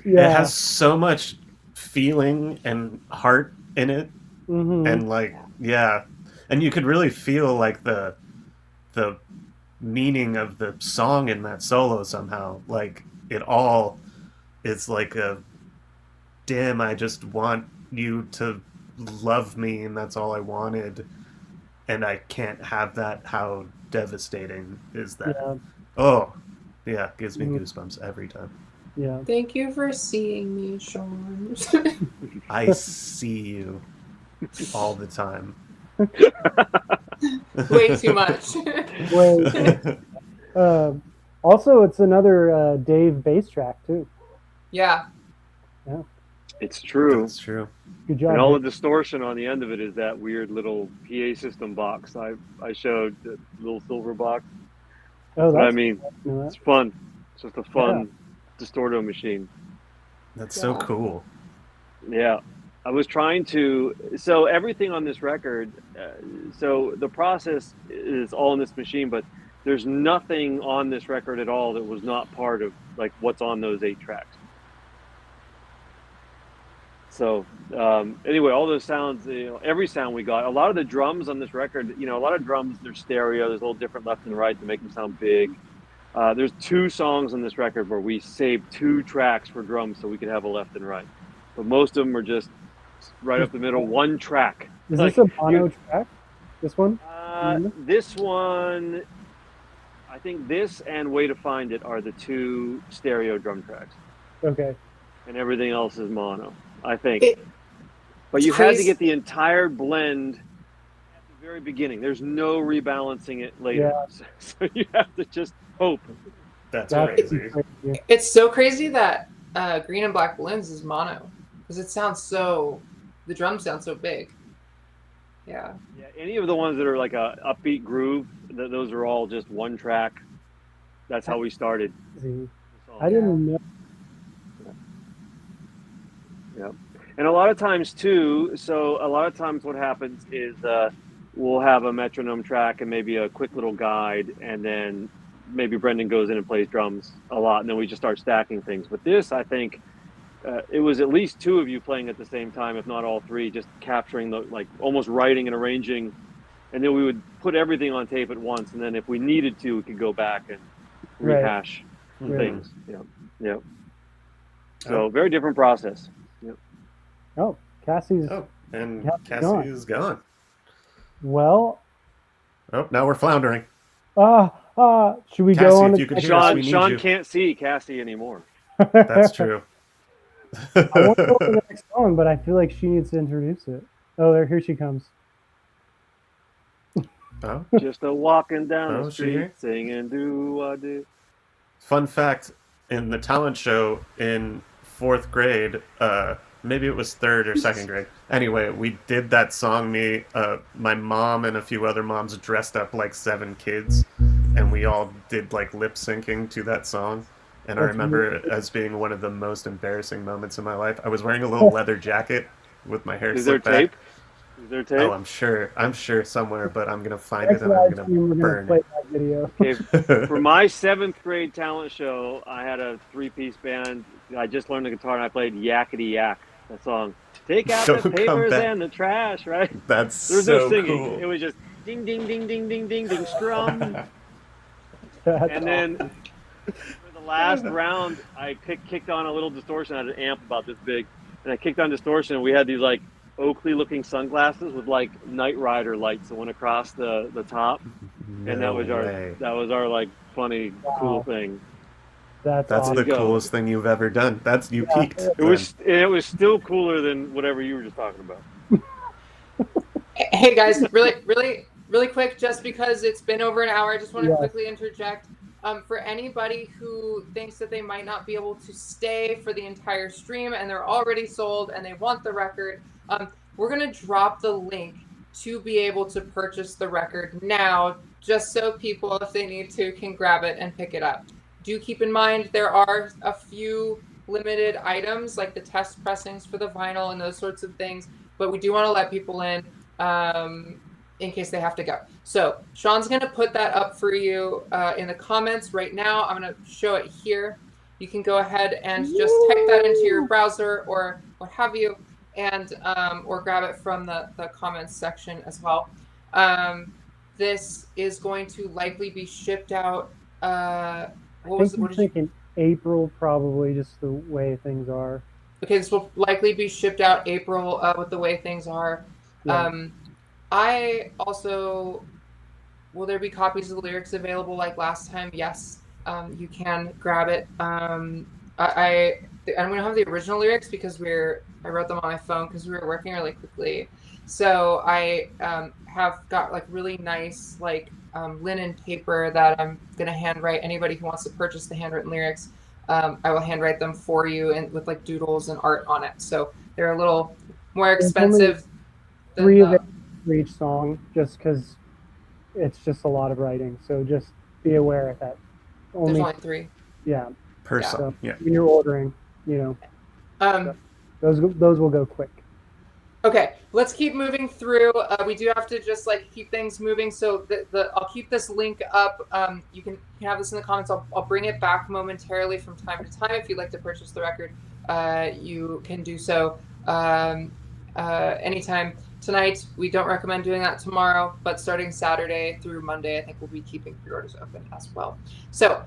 It has so much feeling and heart in it. Mhm. And like, yeah. And you could really feel like the meaning of the song in that solo somehow. Like it all is like a damn, I just want you to love me and that's all I wanted. And I can't have that. How devastating is that? Yeah. Oh, yeah, gives me Mhm. goosebumps every time. Yeah. Thank you for seeing me, Sean. I see you all the time. Way too much. Wait. Also, it's another Dave bass track too. Yeah. It's true. That's true. Good job. And all the Dave. distortion on the end of it is that weird little PA system box I showed, the little silver box. Oh, But that's I mean, you know it's fun. It's just a fun distorto machine. That's so Yeah. cool. Yeah. I was trying to, so everything on this record, so the process is all in this machine, but there's nothing on this record at all that was not part of like what's on those 8 tracks. So anyway, all those sounds, every sound we got, a lot of the drums on this record, a lot of drums, they're stereo, there's a little different left and right to make them sound big. There's 2 songs on this record where we saved 2 tracks for drums so we could have a left and right. But most of them are just right up the middle, 1 track. Is Like, this a mono track? This one? This one, I think this and Way to Find It are the 2 stereo drum tracks. Okay. And everything else is mono, I think. But it's you had to crazy. get the entire blend at the very beginning. There's no rebalancing it later. Yeah. So you have to just hope. That's That's crazy. crazy. It's so crazy that Green and Black Balloons is mono because it sounds so. The drums sound so big. Yeah. Yeah, any of the ones that are like a upbeat groove, those are all just 1 track. That's how we started. See, I didn't know. Yeah. And a lot of times too, so a lot of times what happens is we'll have a metronome track and maybe a quick little guide, and then maybe Brendan goes in and plays drums a lot, and then we just start stacking things. But this, I think, it was at least 2 of you playing at the same time, if not all 3, just capturing the, like, almost writing and arranging, and then we would put everything on tape at once, and then if we needed to, we could go back and Right. rehash Right. things. Yeah. So very different process. Oh, Cassie's. Oh, and Yeah, Cassie is gone. Well, Oh, now we're floundering. should we Cassie, go on? if you could hear us, we need Sean you. can't see Cassie anymore. That's true. I want to go to the next song, but I feel like she needs to introduce it. Oh, here she comes. Oh, Just a walking down Oh, the is she street, here? singing do. fun fact: in the talent show in 4th grade, maybe it was 3rd or 2nd grade. Anyway, we did that song. My mom and a few other moms dressed up like 7 kids, and we all did like lip syncing to that song. And I That's remember it as being one of the most embarrassing moments in my life. I was wearing a little leather jacket with my hair Is there slicked back. tape? Is there tape? Oh, I'm sure somewhere, but I'm gonna find Next it and I'm live gonna stream, we're gonna burn play it. that video. Okay, for my 7th grade talent show, I had a 3-piece band. I just learned the guitar and I played Yakety Yak, that song. Take out Don't the come papers back. and the trash, right? That's There was so no singing. cool. It was just ding, ding, ding, ding, ding, ding, ding, strum. That's And then for the last round, I kicked on a little distortion. I had an amp about this big, and I kicked on distortion. And we had these like Oakley-looking sunglasses with like Knight Rider lights that went across the top, and that was our like funny cool thing. That's That's awesome. the Go. coolest thing you've ever done. That's you Yeah. peaked. It was still cooler than whatever you were just talking about. Hey guys, really quick, just because it's been over an hour, I just want to Yes. quickly interject. For anybody who thinks that they might not be able to stay for the entire stream and they're already sold and they want the record, we're going to drop the link to be able to purchase the record now, just so people, if they need to, can grab it and pick it up. Do keep in mind there are a few limited items like the test pressings for the vinyl and those sorts of things, but we do want to let people in case they have to go. So Sean's going to put that up for you in the comments right now. I'm going to show it here. You can go ahead and just type that into your browser or what have you, and or grab it from the comments section as well. This is going to likely be shipped out. I'm thinking April, probably, just the way things are. Okay, this will likely be shipped out April with the way things are. Yeah. I also, will there be copies of the lyrics available like last time? Yes, you can grab it. I'm gonna have the original lyrics because I wrote them on my phone because we were working really quickly. So I have got like really nice like linen paper that I'm gonna handwrite. Anybody who wants to purchase the handwritten lyrics, I will handwrite them for you and with like doodles and art on it. So they're a little more expensive. Three of it for each song, just because it's just a lot of writing. So just be aware of that. There's only 3. Yeah. Per Yeah. song. So Yeah. when you're ordering, those will go quick. Okay, let's keep moving through. We do have to just like keep things moving. So I'll keep this link up. You can have this in the comments. I'll bring it back momentarily from time to time. If you'd like to purchase the record, you can do so anytime. Tonight, we don't recommend doing that tomorrow, but starting Saturday through Monday, I think we'll be keeping pre-orders open as well. So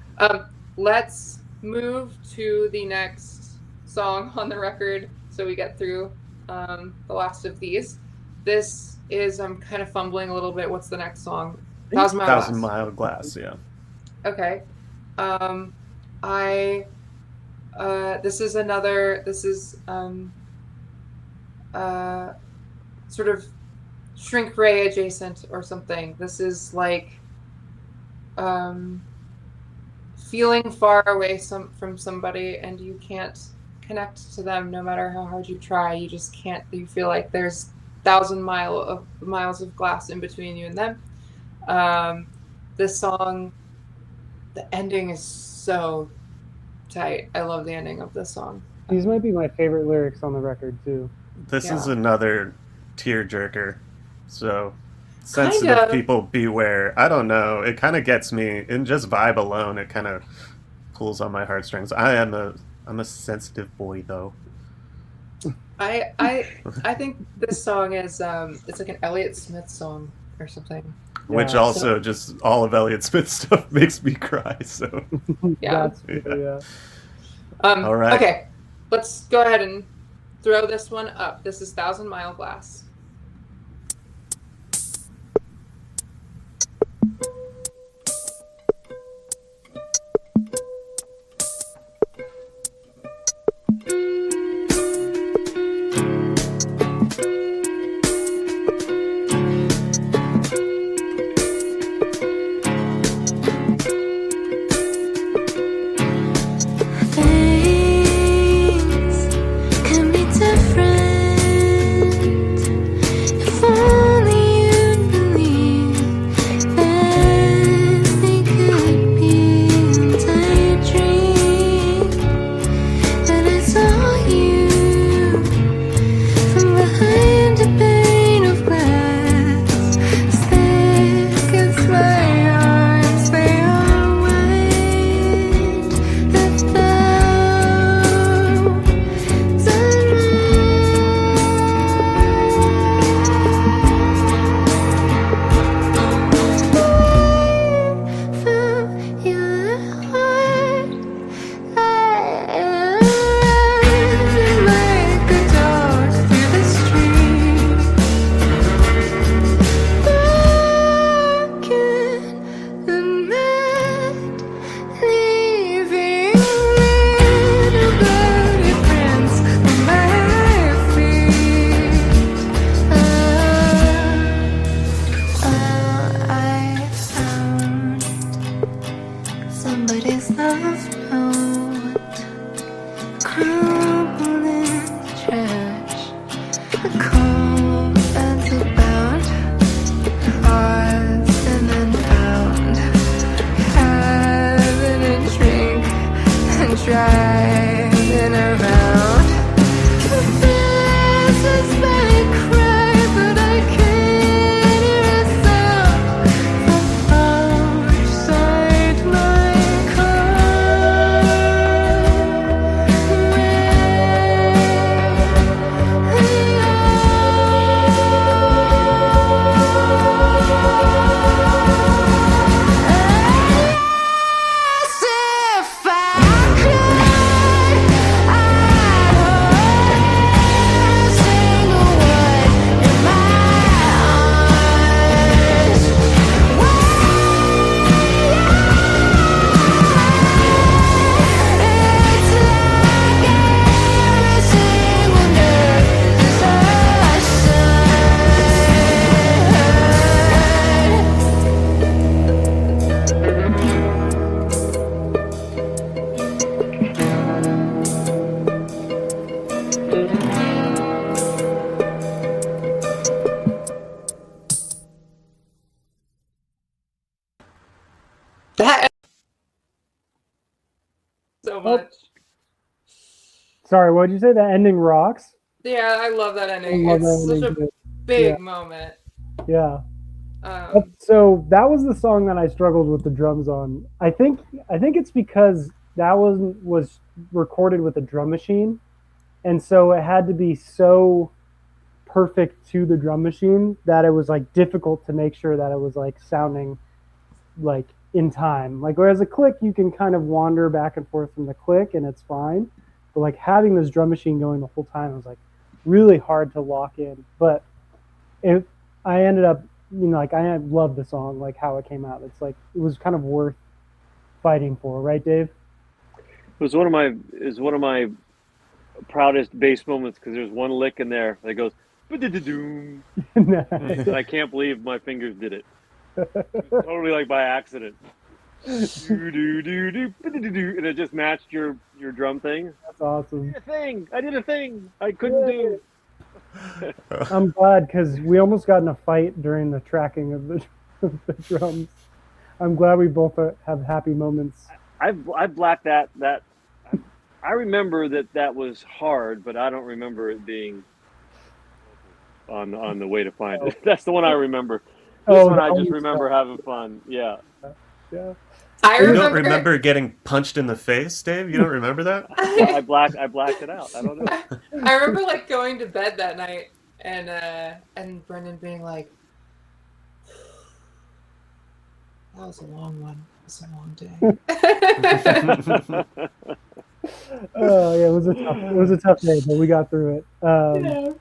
let's move to the next song on the record so we get through the last of these. This is, I'm kind of fumbling a little bit. What's the next song? 1,000 Mile Glass. 1,000 Mile Glass, yeah. Okay. This is sort of Shrink Ray adjacent or something. This is like feeling far away from somebody and you can't connect to them no matter how hard you try. You just can't. You feel like there's 1,000 miles of glass in between you and them. This song, the ending is so tight. I love the ending of this song. These might be my favorite lyrics on the record too. This is Yeah. another tearjerker. So Kind sensitive of. people beware. I don't know. It kind of gets me in just vibe alone. It kind of pulls on my heartstrings. I'm a sensitive boy though. I think this song is it's like an Elliott Smith song or something. Which Yeah. also just all of Elliott Smith's stuff makes me cry. So Yeah. That's true, All right. Okay, let's go ahead and throw this one up. This is 1,000 Mile Glass. Things can be different much. Sorry, what did you say? The ending rocks. Yeah, I love that ending. I love It's that such a ending too. big moment. Yeah. Um, So that was the song that I struggled with the drums on. I think it's because that was recorded with a drum machine, and so it had to be so perfect to the drum machine that it was like difficult to make sure that it was like sounding like in time. Like whereas a click you can kind of wander back and forth from the click and it's fine. But like having this drum machine going the whole time was like really hard to lock in. But if I ended up like I love the song, like how it came out. It's like it was kind of worth fighting for, right, Dave? It was one of my proudest bass moments because there's one lick in there that goes "ba-da-da-doom," Nice. and I can't believe my fingers did it. Totally like by accident. Do do do do ba-da-da-doo, and it just matched your drum thing. That's awesome. I did a thing I couldn't do. I'm glad because we almost got in a fight during the tracking of the drums. I'm glad we both have happy moments. I blacked that. I remember that was hard, but I don't remember it being on the way to find it. That's the one I remember. This one that I just was remember tough. having fun. Yeah. Yeah. I You remember. don't remember getting punched in the face, Dave? You don't remember that? I blacked it out. I don't know. I remember like going to bed that night and Brendan being like, "That was a long one. It was a long day." Oh yeah, it was a tough day, but we got through it. Yeah.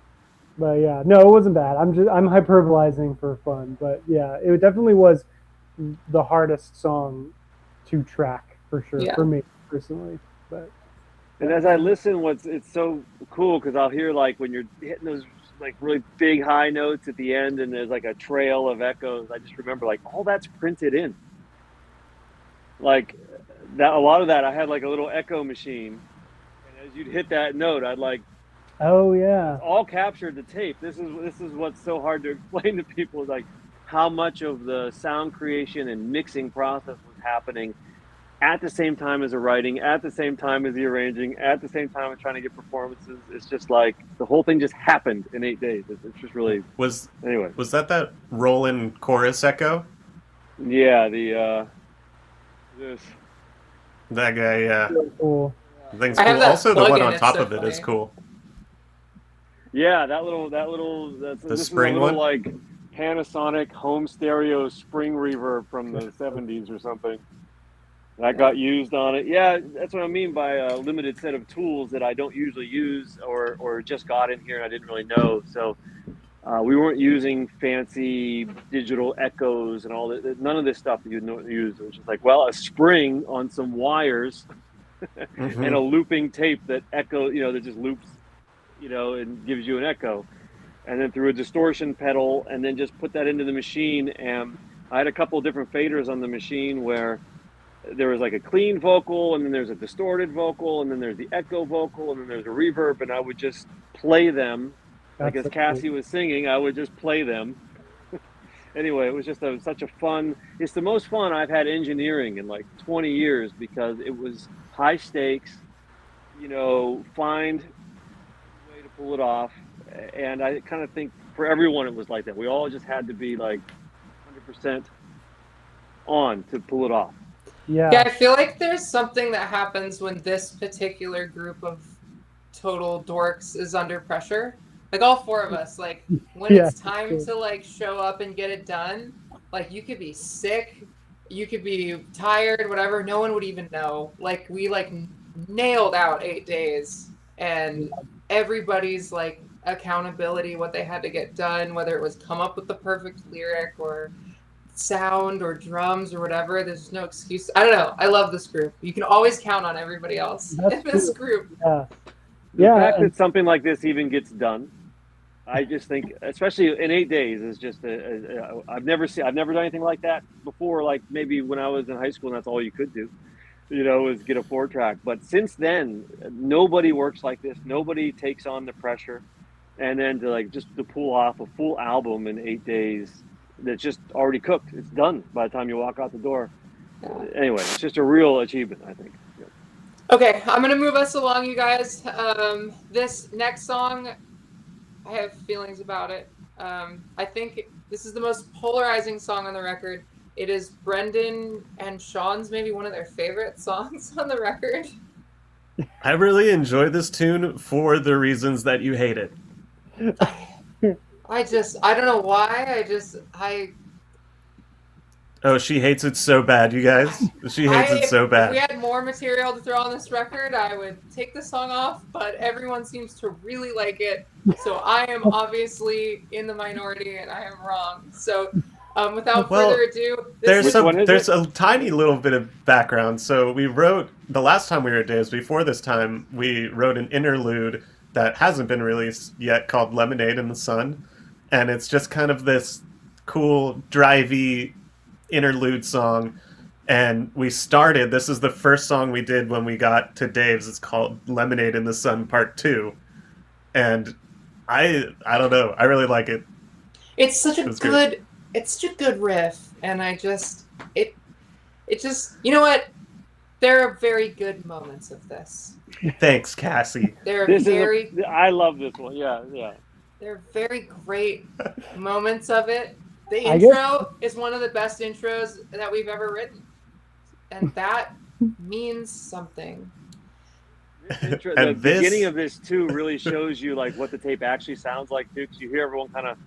But yeah, no, it wasn't bad. I'm hyperbolizing for fun, but yeah, it definitely was the hardest song to track for sure Yeah. for me personally. But And as I listen, it's so cool because I'll hear like when you're hitting those like really big high notes at the end, and there's like a trail of echoes. I just remember like all that's printed in. Like that, a lot of that I had like a little echo machine, and as you'd hit that note, I'd like oh yeah, all captured the tape. This is what's so hard to explain to people is like how much of the sound creation and mixing process was happening at the same time as the writing, at the same time as the arranging, at the same time as trying to get performances. It's just like the whole thing just happened in 8 days. It's just really Was anyway. that Roland chorus echo? Yeah, this. That guy, yeah. so cool. I think it's I have cool. that Also, the plug-in, one on it's top so of it is funny. cool. Yeah, that little this is a spring little, one? like Panasonic home stereo spring reverb from the 70s or something. That got used on it. Yeah, that's what I mean by a limited set of tools that I don't usually use or just got in here and I didn't really know. So we weren't using fancy digital echoes and all that. None of this stuff that you'd use. It was just like, well, a spring on some wires and a looping tape that that just loops, and gives you an echo. And then through a distortion pedal and then just put that into the machine. And I had a couple of different faders on the machine where there was like a clean vocal and then there's a distorted vocal and then there's the echo vocal and then there's a reverb, and I would just play them. Like That's as so Cassie cool. was singing, I would just play them. Anyway, it was just such a fun, it's the most fun I've had engineering in like 20 years because it was high stakes, find a way to pull it off. And I kind of think for everyone it was like that. We all just had to be like 100% on to pull it off. Yeah, Yeah, I feel like there's something that happens when this particular group of total dorks is under pressure. Like all four of us, like when Yeah, it's time sure. to like show up and get it done, like you could be sick, you could be tired, whatever, no one would even know. Like we like nailed out 8 days and everybody's like accountability, what they had to get done, whether it was come up with the perfect lyric or sound or drums or whatever, there's no excuse. I don't know. I love this group. You can always count on everybody else That's in this cool. group. Yeah, The yeah, fact and- that something like this even gets done, I just think, especially in 8 days, is just I've never done anything like that before. Like maybe when I was in high school, and that's all you could do, was get a 4-track. But since then, nobody works like this. Nobody takes on the pressure, and then to pull off a full album in 8 days that's just already cooked. It's done by the time you walk out the door. Anyway, it's just a real achievement, I think. Yeah. Okay, I'm gonna move us along, you guys. This next song, I have feelings about it. I think this is the most polarizing song on the record. It is Brendan and Sean's maybe one of their favorite songs on the record. I really enjoy this tune for the reasons that you hate it. I don't know why. Oh, she hates it so bad, you guys. She hates it so If we bad. had more material to throw on this record, I would take the song off, but everyone seems to really like it. So I am obviously in the minority and I am wrong. So without further ado, There's is a tiny little bit of background. So we wrote, the last time we were at Dave's, before this time, we wrote an interlude that hasn't been released yet called Lemonade in the Sun. And it's just kind of this cool, drivey interlude song. And we started, this is the first song we did when we got to Dave's. It's called Lemonade in the Sun Part 2. And I don't know, I really like it. it's such a good. it's such a good riff, and it just, you know what? There are very good moments of this. Thanks, Cassie. There are This very is I love this one. Yeah, yeah. There are very great moments of it. The I intro is one of the best intros that we've ever written. And that means something. The And this- beginning of this too really shows you like what the tape actually sounds like too, because you hear everyone kind of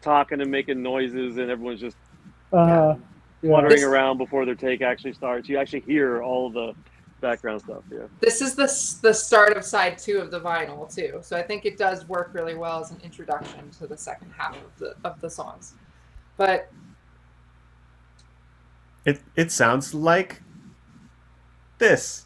talking and making noises, and everyone's just Yeah. fluttering around before their take actually starts. You actually hear all the background stuff. Yeah. This is the start of side 2 of the vinyl too. So I think it does work really well as an introduction to the second half of the songs. But It sounds like this.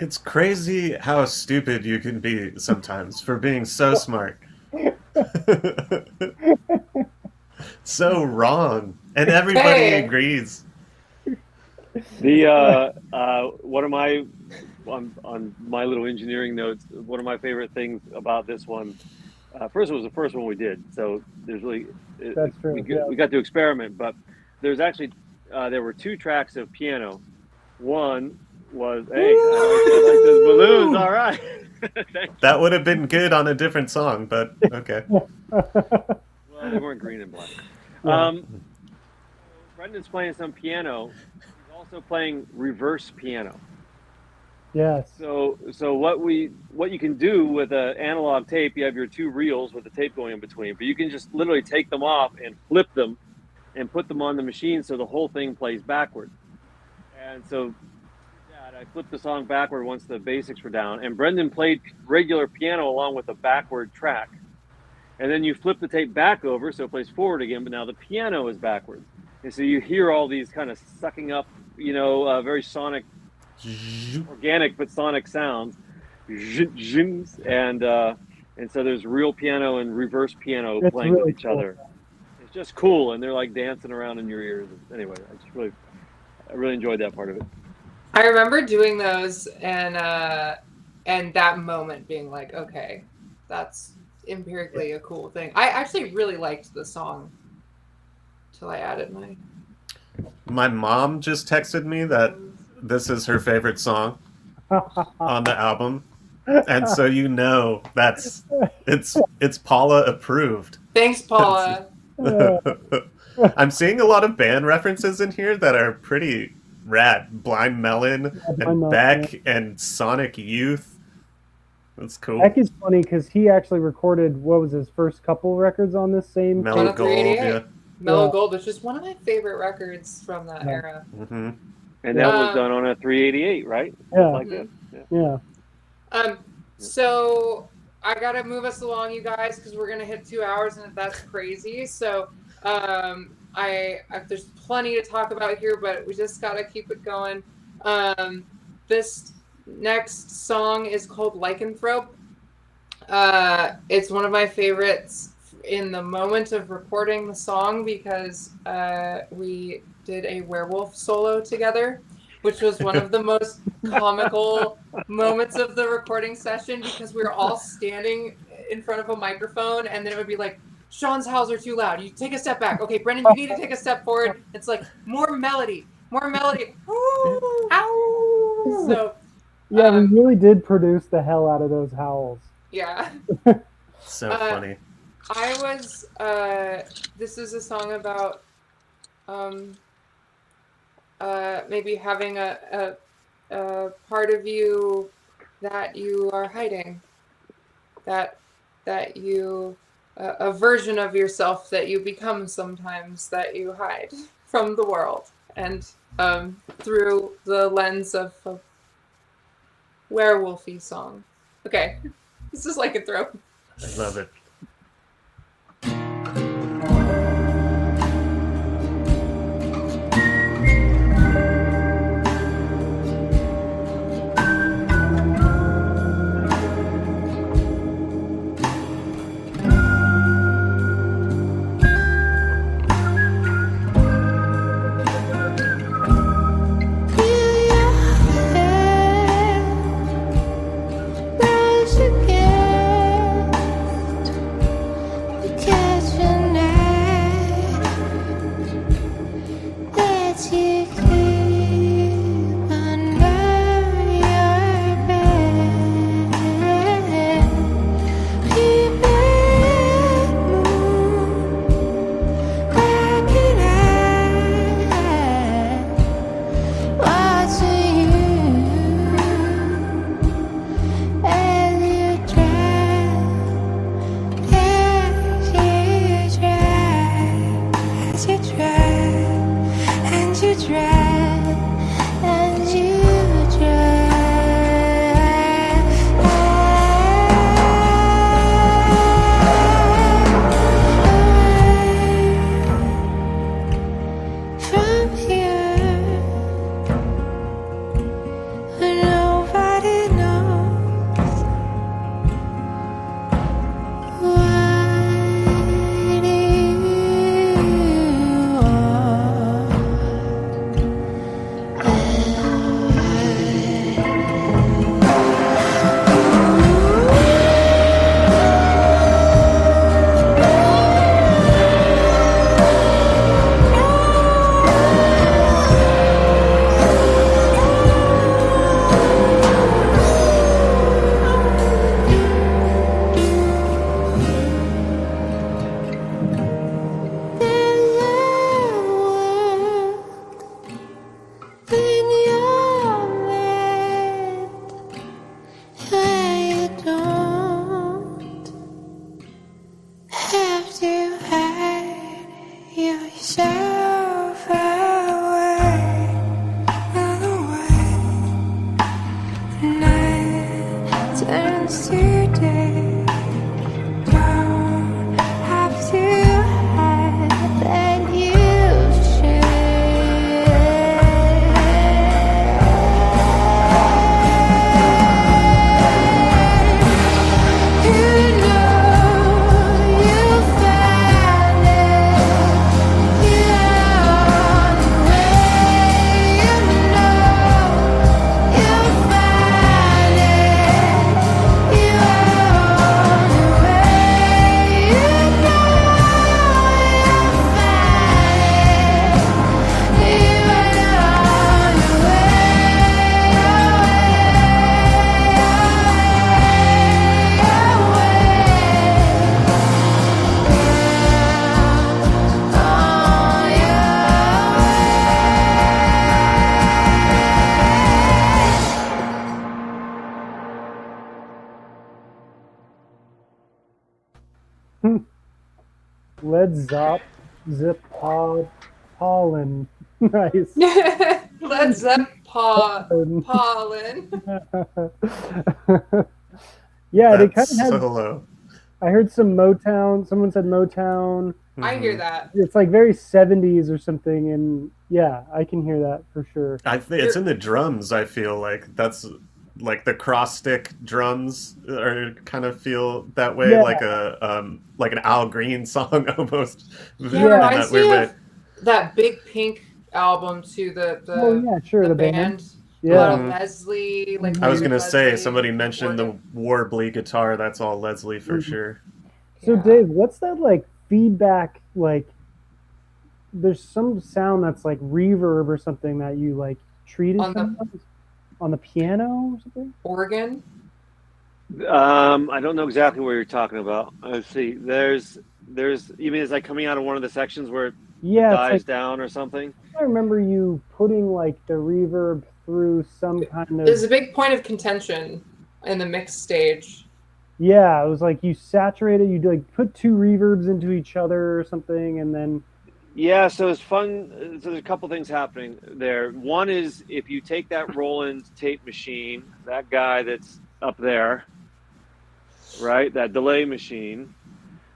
It's crazy how stupid you can be sometimes for being so smart. So wrong. And everybody Hey. agrees. The one of my on my little engineering notes, one of my favorite things about this one, first it was the first one we did, so there's really That's true. we got to experiment, but there's actually there were 2 tracks of piano. One was I like those balloons. All right. That would have been good on a different song, but okay. Well, they weren't green and black. Yeah. Brendan's playing some piano. He's also playing reverse piano. Yes. So what you can do with an analog tape, you have your 2 reels with the tape going in between, but you can just literally take them off and flip them and put them on the machine so the whole thing plays backward. And so I flipped the song backward once the basics were down, and Brendan played regular piano along with a backward track. And then you flip the tape back over so it plays forward again, but now the piano is backwards. And so you hear all these kind of sucking up, very sonic, organic but sonic sounds. And so there's real piano and reverse piano It's playing really with each cool. other. It's just cool, and they're like dancing around in your ears. Anyway, I really enjoyed that part of it. I remember doing those and that moment being like, okay, that's empirically a cool thing. I actually really liked the song till I added My mom just texted me that this is her favorite song on the album. And so that's it's Paula approved. Thanks, Paula. I'm seeing a lot of band references in here that are pretty rad. Blind Melon Blind and Melon, Beck and Sonic Youth. That's cool. Beck is funny because he actually recorded what was his first couple records on this same Mellow tape? Gold, 388. yeah. Mellow Yeah. Gold, which is one of my favorite records from that Yeah. era. Mm-hmm. And that was done on a 388, right? Yeah. Like that. Yeah. So I gotta move us along, you guys, because we're gonna hit 2 hours, and that's crazy. So, there's plenty to talk about here, but we just gotta keep it going. This next song is called Lycanthrope. It's one of my favorites in the moment of recording the song because we did a werewolf solo together, which was one of the most comical moments of the recording session because we were all standing in front of a microphone, and then it would be like, Sean's howls are too loud. You take a step back. Okay, Brendan, you need to take a step forward. It's like more melody. Ooh, ow. So Yeah, we really did produce the hell out of those howls. yeah. So funny. I was this is a song about maybe having a part of you that you are hiding, that you a version of yourself that you become sometimes that you hide from the world, and through the lens of a werewolfy song. Okay, this is Lycanthrope. I love it. Rise again. Led Zip Pollen. Nice. Led Zepp pollen. Yeah, they kind That's of had. so low. I heard some Motown. Someone said Motown. I hear Mhm. that. It's like very 70s or something, and yeah, I can hear that for sure. I think it's in the drums. I feel like that's like the cross stick drums are kind of feel that way, Yeah. like an Al Green song almost. Yeah, it in reminds that weird me way. of that Big Pink album too. The Oh yeah, sure, the band. band. A Yeah. lot of Mhm. Leslie. Like I was weird gonna say Leslie somebody mentioned the organ. warbly guitar. That's all Leslie for Mhm. sure. So Yeah. Dave, what's that like feedback like? There's some sound that's like reverb or something that you like treated On the- sometimes on the piano or something. Organ. I don't know exactly what you're talking about. Let's see. There's. You mean it's like coming out of one of the sections where it Yeah, dies it's like down or something? I remember you putting like the reverb through some kind of. There's a big point of contention in the mix stage. Yeah, it was like you saturated. You like put two reverbs into each other or something, and then Yeah, so it's fun. So there's a couple things happening there. One is if you take that Roland tape machine, that guy that's up there, right, that delay machine,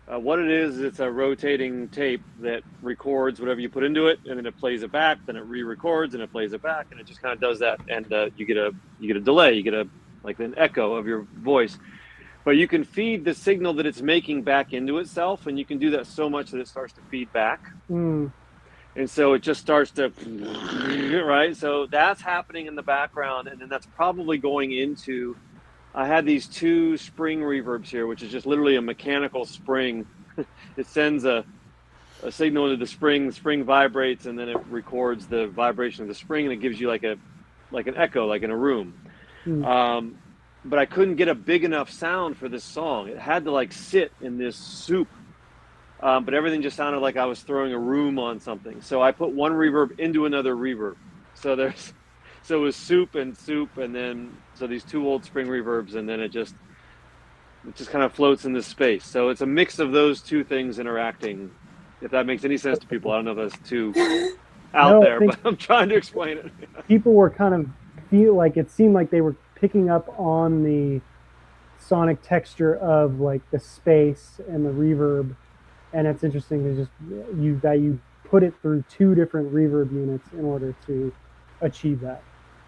what it is, it's a rotating tape that records whatever you put into it, and then it plays it back, then it re-records, and it plays it back, and it just kind of does that, and you get a delay, you get a like an echo of your voice. But you can feed the signal that it's making back into itself, and you can do that so much that it starts to feed back. mm, And so it just starts to, right? So that's happening in the background, and then that's probably going into, I had these two spring reverbs here, which is just literally a mechanical spring. It sends a signal into the spring vibrates, and then it records the vibration of the spring, and it gives you like an echo, like in a room. mm. But I couldn't get a big enough sound for this song. It had to like sit in this soup. But everything just sounded like I was throwing a room on something. So I put one reverb into another reverb. So it was soup, and then so these two old spring reverbs, and then it just kind of floats in this space. So it's a mix of those two things interacting. If that makes any sense to people, I don't know if that's too out No, I there, think- but I'm trying to explain it. People were kind of it seemed like they were picking up on the sonic texture of like the space and the reverb, and it's interesting to just you put it through two different reverb units in order to achieve that.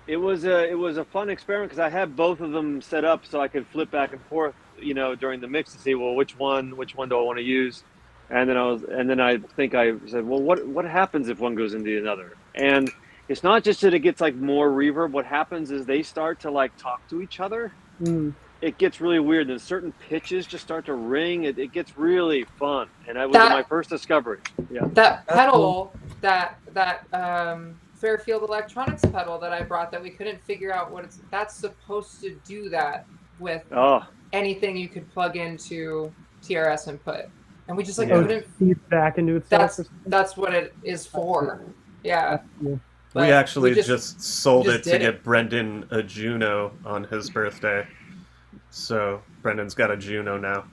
It was a fun experiment because I had both of them set up so I could flip back and forth, during the mix to see, well, which one do I want to use, and then I think I said, well, what happens if one goes into another? And it's not just that it gets like more reverb. What happens is they start to like talk to each other. Mm. It gets really weird, and certain pitches just start to ring. It gets really fun, and that was my first discovery. Yeah, That pedal, that Fairfield Electronics pedal that I brought that we couldn't figure out that's supposed to do that with anything you could plug into TRS input, and we just like Yeah. couldn't. Feeds back into itself. That's what it is for. Yeah. Cool. We But actually we just sold just it to did get it. Brendan a Juno on his birthday. So Brendan's got a Juno now.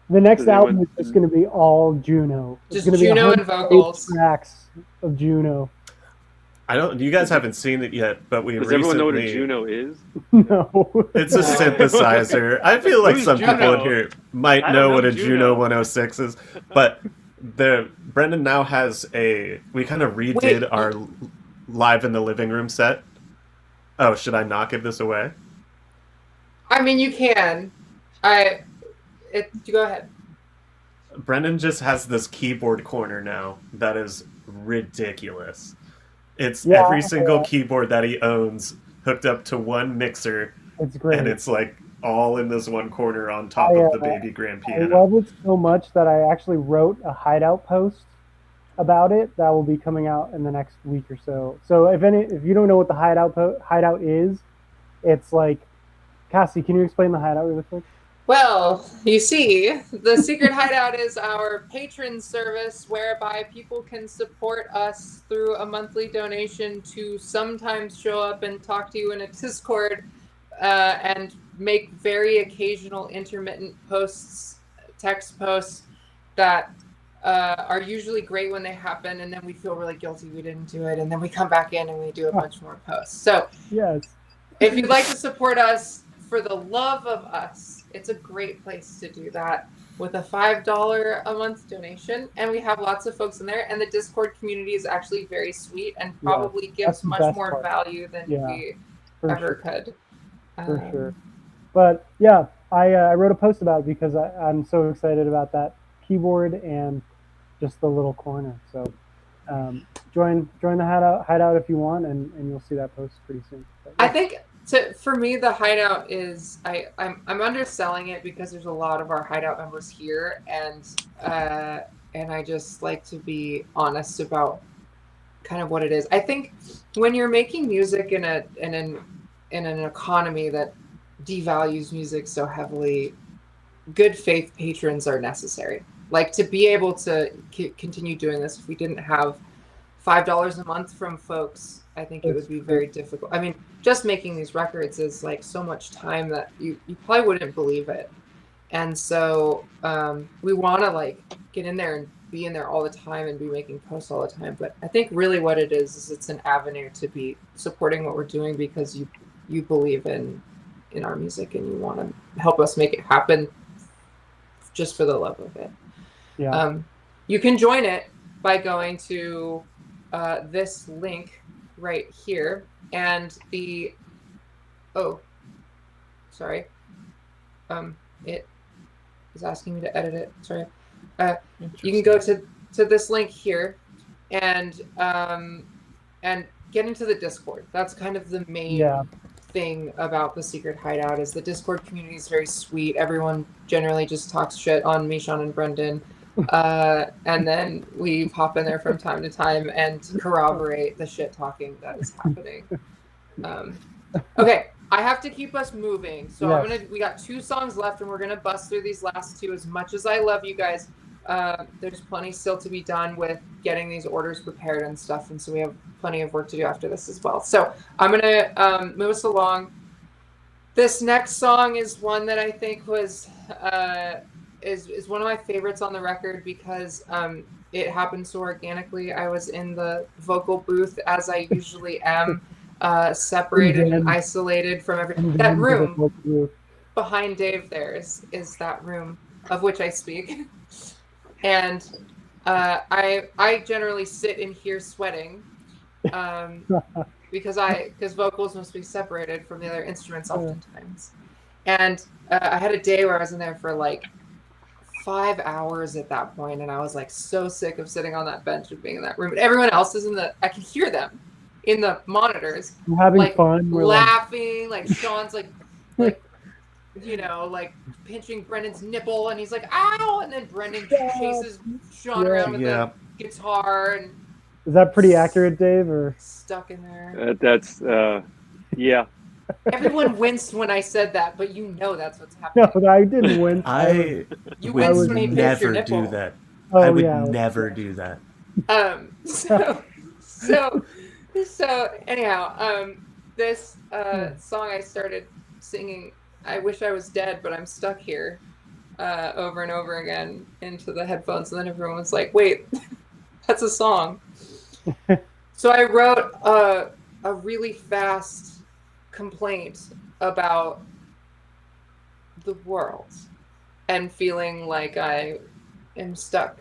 The next So they album went- is just going to be all Juno. It's Just gonna be Juno and 108 vocals. tracks of Juno. You guys haven't seen it yet, but we does recently. everyone know what a Juno is? No. It's a synthesizer. I feel like Who's some people in Juno? here might I don't know know what a Juno. Juno 106 is, but Brendan now has we kind of redid Wait. our live in the living room set. Oh, should I not give this away? I mean, you can. Go ahead. Brendan just has this keyboard corner now that is ridiculous. It's Yeah, every single keyboard that he owns hooked up to one mixer, It's great. and it's like all in this one corner on top I, of the baby grand I piano. love it so much that I actually wrote a hideout post about it that will be coming out in the next week or so. So if you don't know what the hideout is, it's like, Cassie, can you explain the hideout really quick? Well, you see, the Secret Hideout is our patron service whereby people can support us through a monthly donation to sometimes show up and talk to you in a Discord and make very occasional intermittent posts text posts that are usually great when they happen, and then we feel really guilty we didn't do it, and then we come back in and we do a bunch more posts. So Yes. if you'd like to support us for the love of us, it's a great place to do that with a $5 a month donation. And we have lots of folks in there, and the Discord community is actually very sweet and probably that's gives the much best more part. value than Yeah, we for ever sure. could. For sure. But yeah, I wrote a post about it because I'm so excited about that keyboard and just the little corner. So join the hideout if you want, and you'll see that post pretty soon. But, I yeah. think for me, the hideout is I'm underselling it because there's a lot of our hideout members here, and I just like to be honest about kind of what it is. I think when you're making music in an economy that devalues music so heavily, good faith patrons are necessary. Like, to be able to continue doing this, if we didn't have $5 a month from folks, I think it would be very difficult. I mean, just making these records is like so much time that you probably wouldn't believe it. And so we want to like get in there and be in there all the time and be making posts all the time. But I think really what it is it's an avenue to be supporting what we're doing because you believe in our music and you want to help us make it happen just for the love of it. Yeah. You can join it by going to this link right here, and it is asking me to edit it. Sorry. You can go to this link here and get into the Discord. That's kind of the main thing about the Secret Hideout is the Discord community is very sweet. Everyone generally just talks shit on me, Sean, and Brendan. And then we pop in there from time to time and corroborate the shit talking that is happening. Okay, I have to keep us moving. So we got 2 songs left and we're gonna bust through these last 2. As much as I love you guys, there's plenty still to be done with getting these orders prepared and stuff, and so we have plenty of work to do after this as well. So I'm gonna move us along. This next song is one that I think was is one of my favorites on the record because it happened so organically. I was in the vocal booth as I usually am, separated and isolated from everything. That room behind Dave there is that room of which I speak. And I generally sit in here sweating because vocals must be separated from the other instruments oftentimes. And I had a day where I was in there for like 5 hours at that point, and I was like so sick of sitting on that bench and being in that room. But everyone else is I can hear them in the monitors, having like, fun, laughing. Like Sean's like you know, like pinching Brendan's nipple, and he's like, "Ow!" And then Brendan chases Sean around with the guitar, and is that pretty accurate, Dave? Or stuck in there? That's yeah. Everyone winced when I said that, but you know that's what's happening. No, I didn't win. You would winced when he pinched your never nipple. do that. Oh, I would yeah. never do that. So anyhow, this song I started singing, I Wish I Was Dead, but I'm Stuck Here, over and over again into the headphones, and then everyone was like, wait, that's a song. So I wrote a really fast complaint about the world and feeling like I am stuck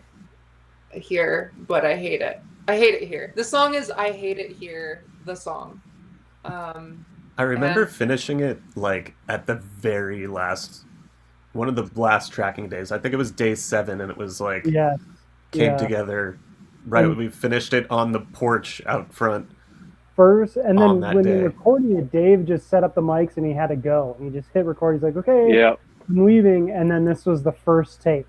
here, but I hate it. I hate it here. The song is I Hate It Here, the song. I remember finishing it like at the very last, one of the last tracking days. I think it was day 7, and it was like came together right when we finished it on the porch out front. First, and then when day. we were recording it, Dave just set up the mics and he had to go. He just hit record. He's like, "Okay, I'm leaving." And then this was the first take.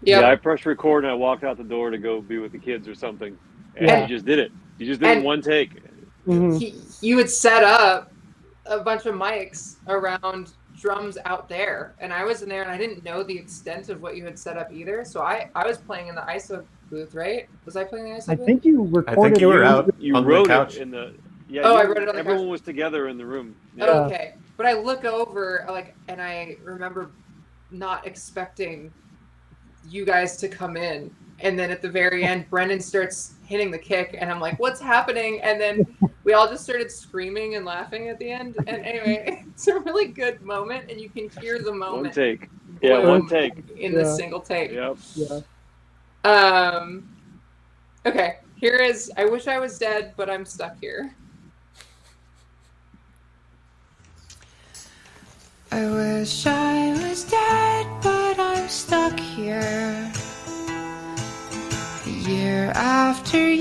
Yep. Yeah, I pressed record and I walked out the door to go be with the kids or something, and you just did it. You just did it in one take. You had set up a bunch of mics around drums out there, and I was in there and I didn't know the extent of what you had set up either. So I was playing in the ISO booth, right? Was I playing the ISO booth? I think you recorded. I think you were out You on wrote the couch. it in the. I wrote it on the Everyone couch. was together in the room. Okay, but I look over and I remember not expecting you guys to come in. And then at the very end, Brendan starts hitting the kick, and I'm like, what's happening? And then we all just started screaming and laughing at the end. And anyway, it's a really good moment, and you can hear the moment. One take. Yeah, one take. In this single take. Yep. Yeah. Okay, here is I Wish I Was Dead, but I'm Stuck Here. I wish I was dead, but I'm stuck here. Year after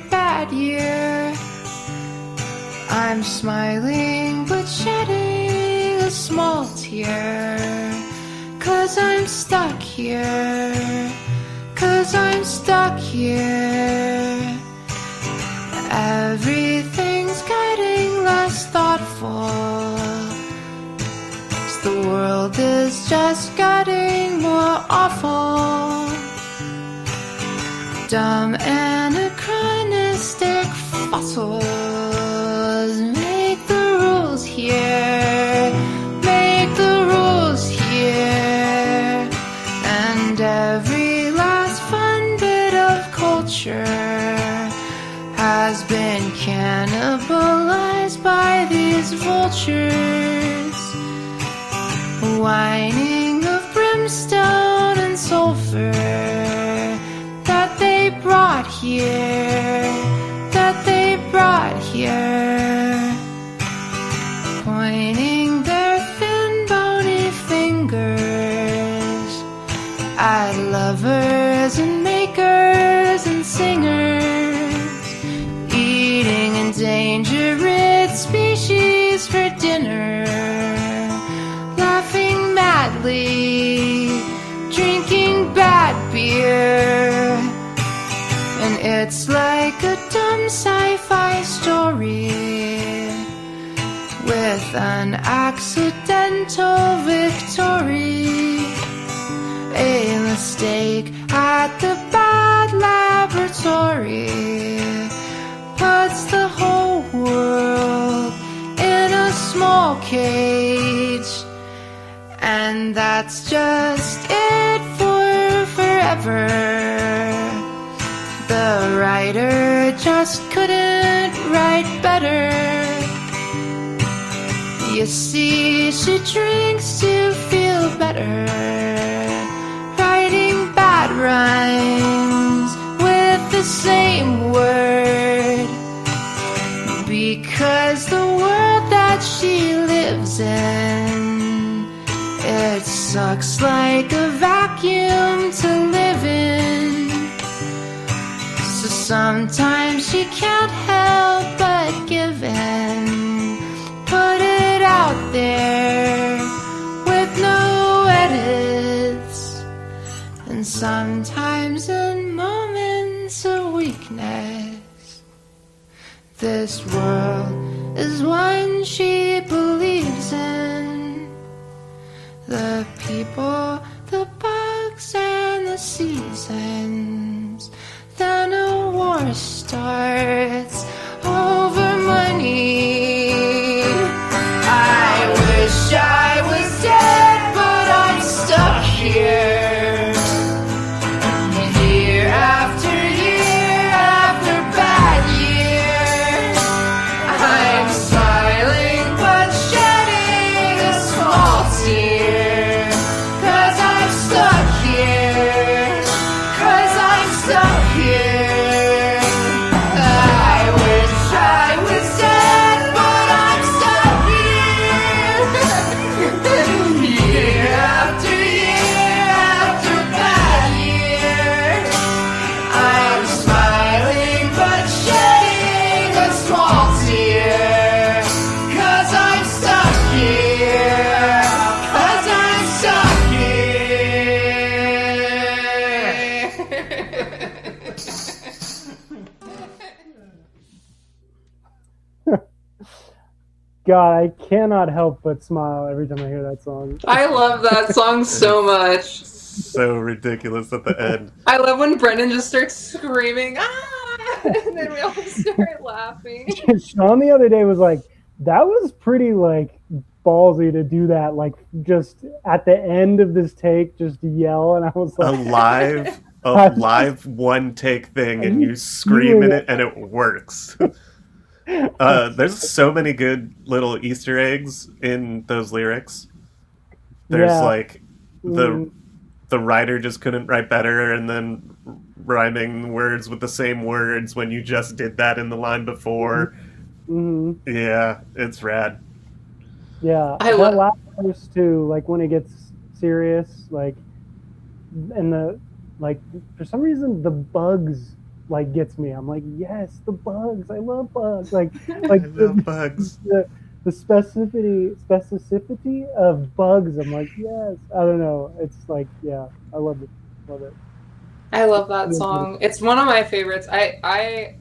bad year. I'm smiling but shedding a small tear. 'Cause I'm stuck here. 'Cause I'm stuck here. Everything's getting less thoughtful. The world is just getting more awful. Dumb anachronistic fossils make the rules here. Make the rules here. And every last fun bit of culture has been cannibalized by these vultures. Whining of brimstone and sulfur that they brought here, that they brought here. Pointing their thin bony fingers at lovers and makers and singers. Eating endangered species for dinner. Laughing madly, drinking bad beer. And it's like a dumb sci-fi story with an accidental victory. A mistake at the bad laboratory puts the whole world in a small cage. And that's just it for forever. The writer just couldn't write better. You see, she drinks to feel better. Writing bad rhymes with the same word. Because the world that she lives in, it sucks like a vacuum to live in. So sometimes she can't help but give in. Put it out there with no edits. And sometimes in moments of weakness, this world is one she believes in. The people, the bugs, and the seasons. Then a war starts over money. I wish I was dead, but I'm stuck here. Year after bad year. I'm smiling but shedding a small tear. 'Cause I'm stuck here. 'Cause I'm stuck here. I wish I was dead, but I'm stuck here. Year after bad year. I'm smiling but shedding a small tear. 'Cause I'm stuck here. 'Cause I'm stuck here. God, I cannot help but smile every time I hear that song. I love that song so much. So ridiculous at the end. I love when Brendan just starts screaming, ah! And then we all start laughing. Sean the other day was like, that was pretty like ballsy to do that, like just at the end of this take, just yell, and I was A like, live one take thing, and you scream in it, and it works. There's so many good little Easter eggs in those lyrics. There's yeah, like the writer just couldn't write better, and then rhyming words with the same words when you just did that in the line before. hmm Yeah, it's rad. yeah. I That love. last verse too, like when it gets serious, like, and the like for some reason the bugs like gets me. I'm like, yes, the bugs. I love bugs. Like I the love bugs. the specificity of bugs. I'm like, yes. I don't know. It's like, yeah, I love it. Love it. I love that song. It's one of my favorites. I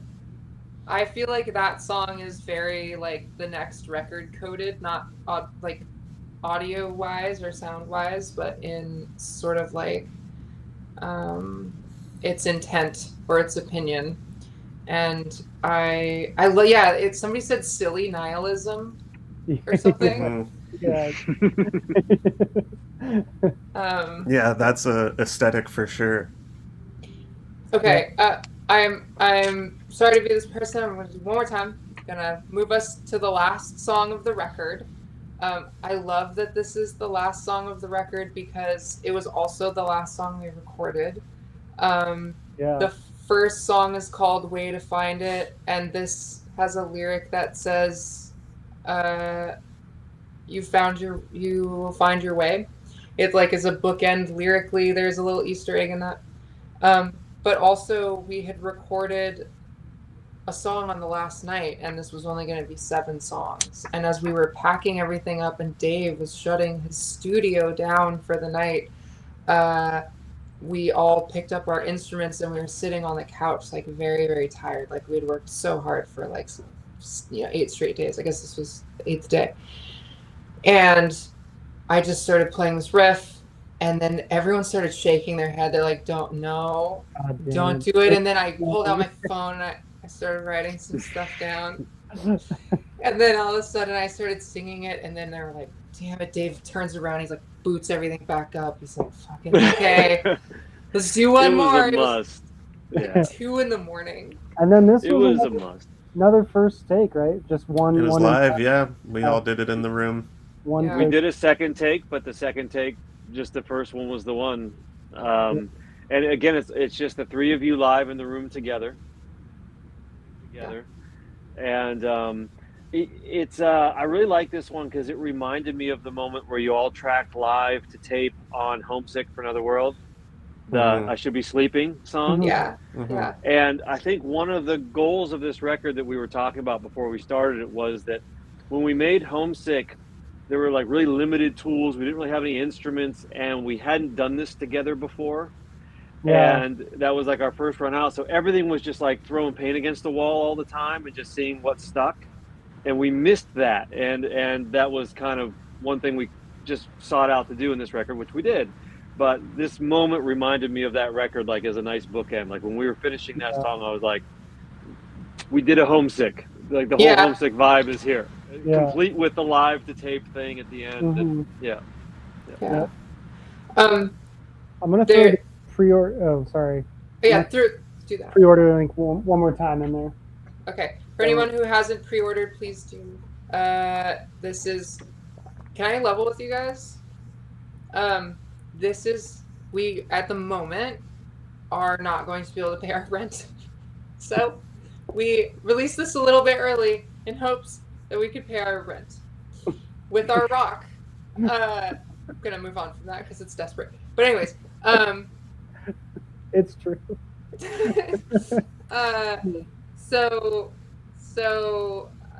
feel like that song is very like the next record coded, not like audio wise or sound wise, but in sort of like its intent or its opinion. And yeah, it's somebody said silly nihilism or something. Yeah. Yeah, that's a aesthetic for sure. Okay, I'm sorry to be this person. I'm going to do one more time. I'm gonna move us to the last song of the record. I love that this is the last song of the record because it was also the last song we recorded. Yeah. The first song is called "Way to Find It," and this has a lyric that says, "You will find your way." It like is a bookend lyrically. There's a little Easter egg in that. But also, we had recorded a song on the last night, and this was only going to be 7 songs. And as we were packing everything up, and Dave was shutting his studio down for the night, we all picked up our instruments, and we were sitting on the couch, like very, very tired. Like we had worked so hard for like 8 straight days. I guess this was the 8th day, and I just started playing this riff. And then everyone started shaking their head. They're like, don't do it. And then I pulled out my phone and I started writing some stuff down. And then all of a sudden I started singing it. And then they were like, damn it, Dave turns around. He's like, boots everything back up. He's like, fucking okay. Let's do one more. It was a must. Like 2 in the morning. And then this It was was a must. another first take, right? Just one. It was one live, yeah. We all did it in the room. One. Yeah. We take. did a second take, but the second take, just the first one was the one. And again, it's just the 3 of you live in the room together. And I really like this one because it reminded me of the moment where you all tracked live to tape on Homesick for Another World, the I Should Be Sleeping song. Yeah. Mhm. Yeah. And I think one of the goals of this record that we were talking about before we started it was that when we made Homesick, there were like really limited tools. We didn't really have any instruments, and we hadn't done this together before. Yeah. And that was like our first run out. So everything was just like throwing paint against the wall all the time and just seeing what stuck. And we missed that. And that was kind of one thing we just sought out to do in this record, which we did. But this moment reminded me of that record, like as a nice bookend. Like when we were finishing that song, I was like, we did a Homesick. Like the whole Homesick vibe is here. Yeah. Complete with the live to tape thing at the end. And, Yeah. I'm gonna throw the pre-order. Oh, sorry. Yeah, do that. Pre-order link one more time in there. Okay. For anyone who hasn't pre-ordered, please do. This is. Can I level with you guys? This is we at the moment are not going to be able to pay our rent, so we released this a little bit early in hopes that we could pay our rent with our rock. I'm gonna move on from that because it's desperate. But anyways, It's true. So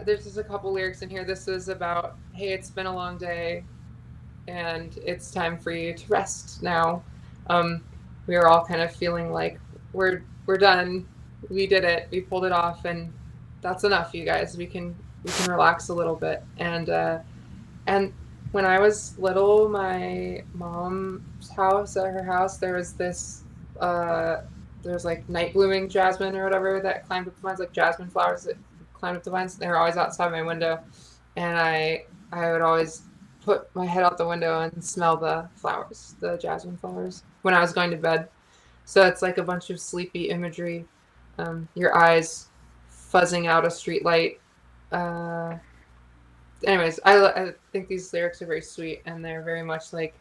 there's just a couple lyrics in here. This is about, hey, it's been a long day, and it's time for you to rest now. We are all kind of feeling like we're done. We did it. We pulled it off, and that's enough, you guys. We can relax a little bit. And when I was little, my mom's house, at her house, there was this there's like night blooming jasmine or whatever that climbed up the vines, like jasmine flowers that climbed up the vines. They were always outside my window, and I would always put my head out the window and smell the flowers, the jasmine flowers, when I was going to bed. So it's like a bunch of sleepy imagery. Your eyes fuzzing out a street light. Anyways, I think these lyrics are very sweet, and they're very much like,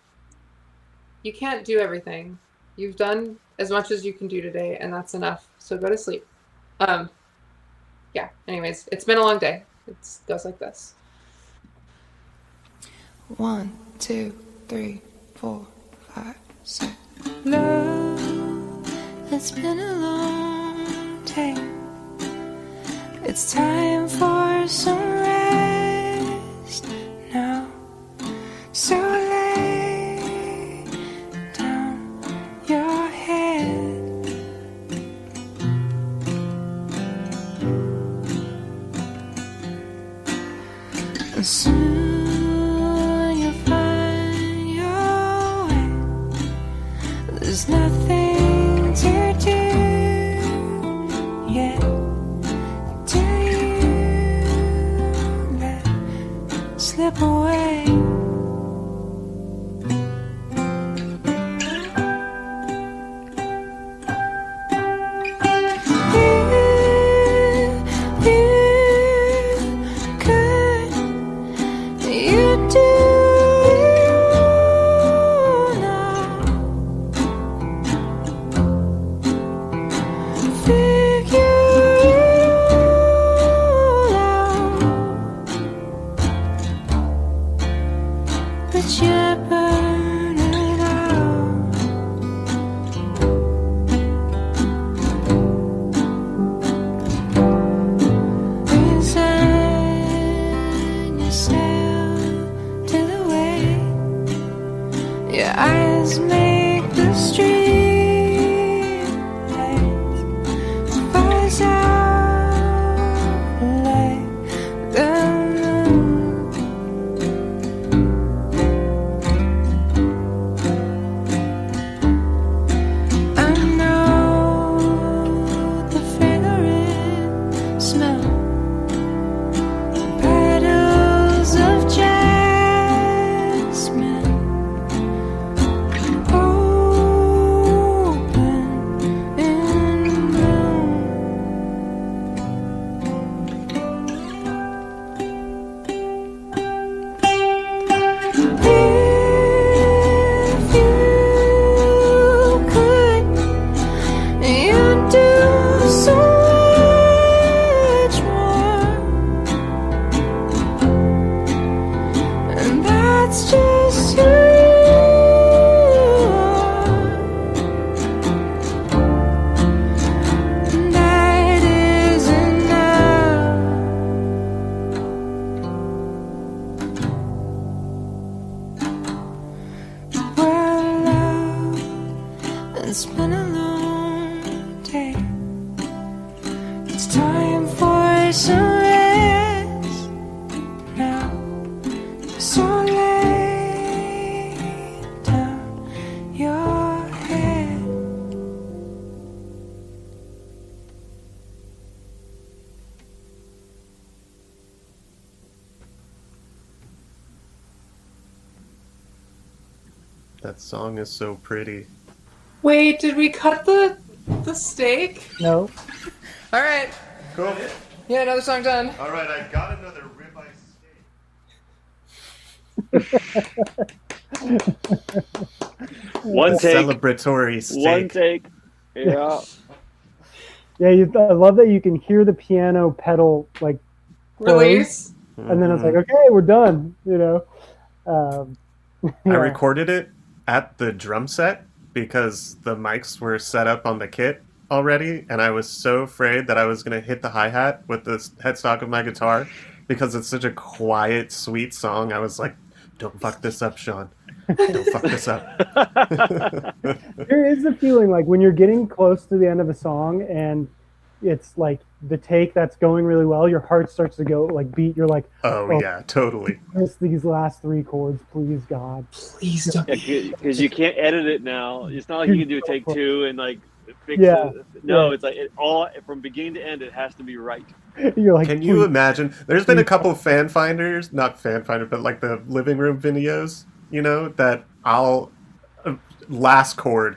you can't do everything. You've done as much as you can do today, and that's enough. So go to sleep. Yeah. Anyways, it's been a long day. It goes like this. 1, 2, 3, 4, 5, 6. Love, it's been a long day. It's time for some rest now. So lay down your head. And soon you'll find your way. There's nothing to do yet. Till you let slip away. Your eyes make the street lights buzz out like the moon. I know the fragrant smell, petals of jasmine. It's been a long day. It's time for some rest now. So lay down your head. That song is so pretty. Wait, did we cut the steak? No. All right. Cool. Yeah, another song done. All right, I got another ribeye steak. One take. Celebratory steak. One take. Yeah. Yeah, I love that you can hear the piano pedal like close, Release. and then it's like, okay, we're done. You know. I Yeah. recorded it at the drum set because the mics were set up on the kit already, and I was so afraid that I was going to hit the hi-hat with the headstock of my guitar because it's such a quiet, sweet song. I was like, don't fuck this up, Sean. Don't fuck this up. There is a feeling like when you're getting close to the end of a song and it's like the take that's going really well, your heart starts to go like beat. You're like, Oh, yeah, totally. miss these last three chords, please, God. Please don't. Because you can't edit it now. It's not like you can do take two and like fix Yeah. it. No, Yeah. it's like it all from beginning to end. It has to be right. You're like, Can you "Please." imagine? There's been a couple fan finders, not fan finder, but like the living room videos, that I'll last chord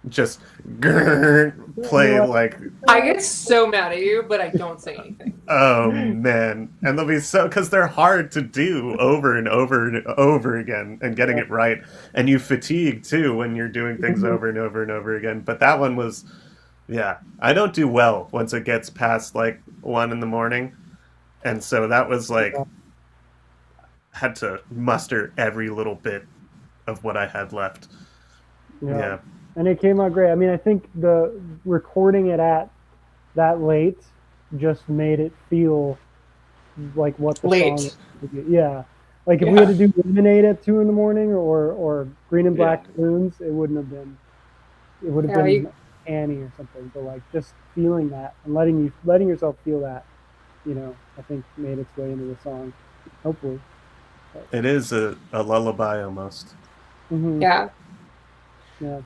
just play like, I get so mad at you, but I don't say anything. oh man, and they'll be so, because they're hard to do over and over and over again, and getting it right, and you fatigue too when you're doing things over and over and over again. But that one was, yeah, I don't do well once it gets past like 1 in the morning, and so that was like, had to muster every little bit of what I had left. Yeah. And it came out great. I mean, I think the recording it at that late just made it feel like what the Late. song would be. Yeah. Like if we had to do Lemonade at 2 in the morning or Green and Black Balloons, it wouldn't have been. It would have been Annie or something. But like just feeling that and letting yourself feel that, I think made its way into the song. Hopefully. It is a lullaby almost. Mm-hmm. Yeah. Yeah.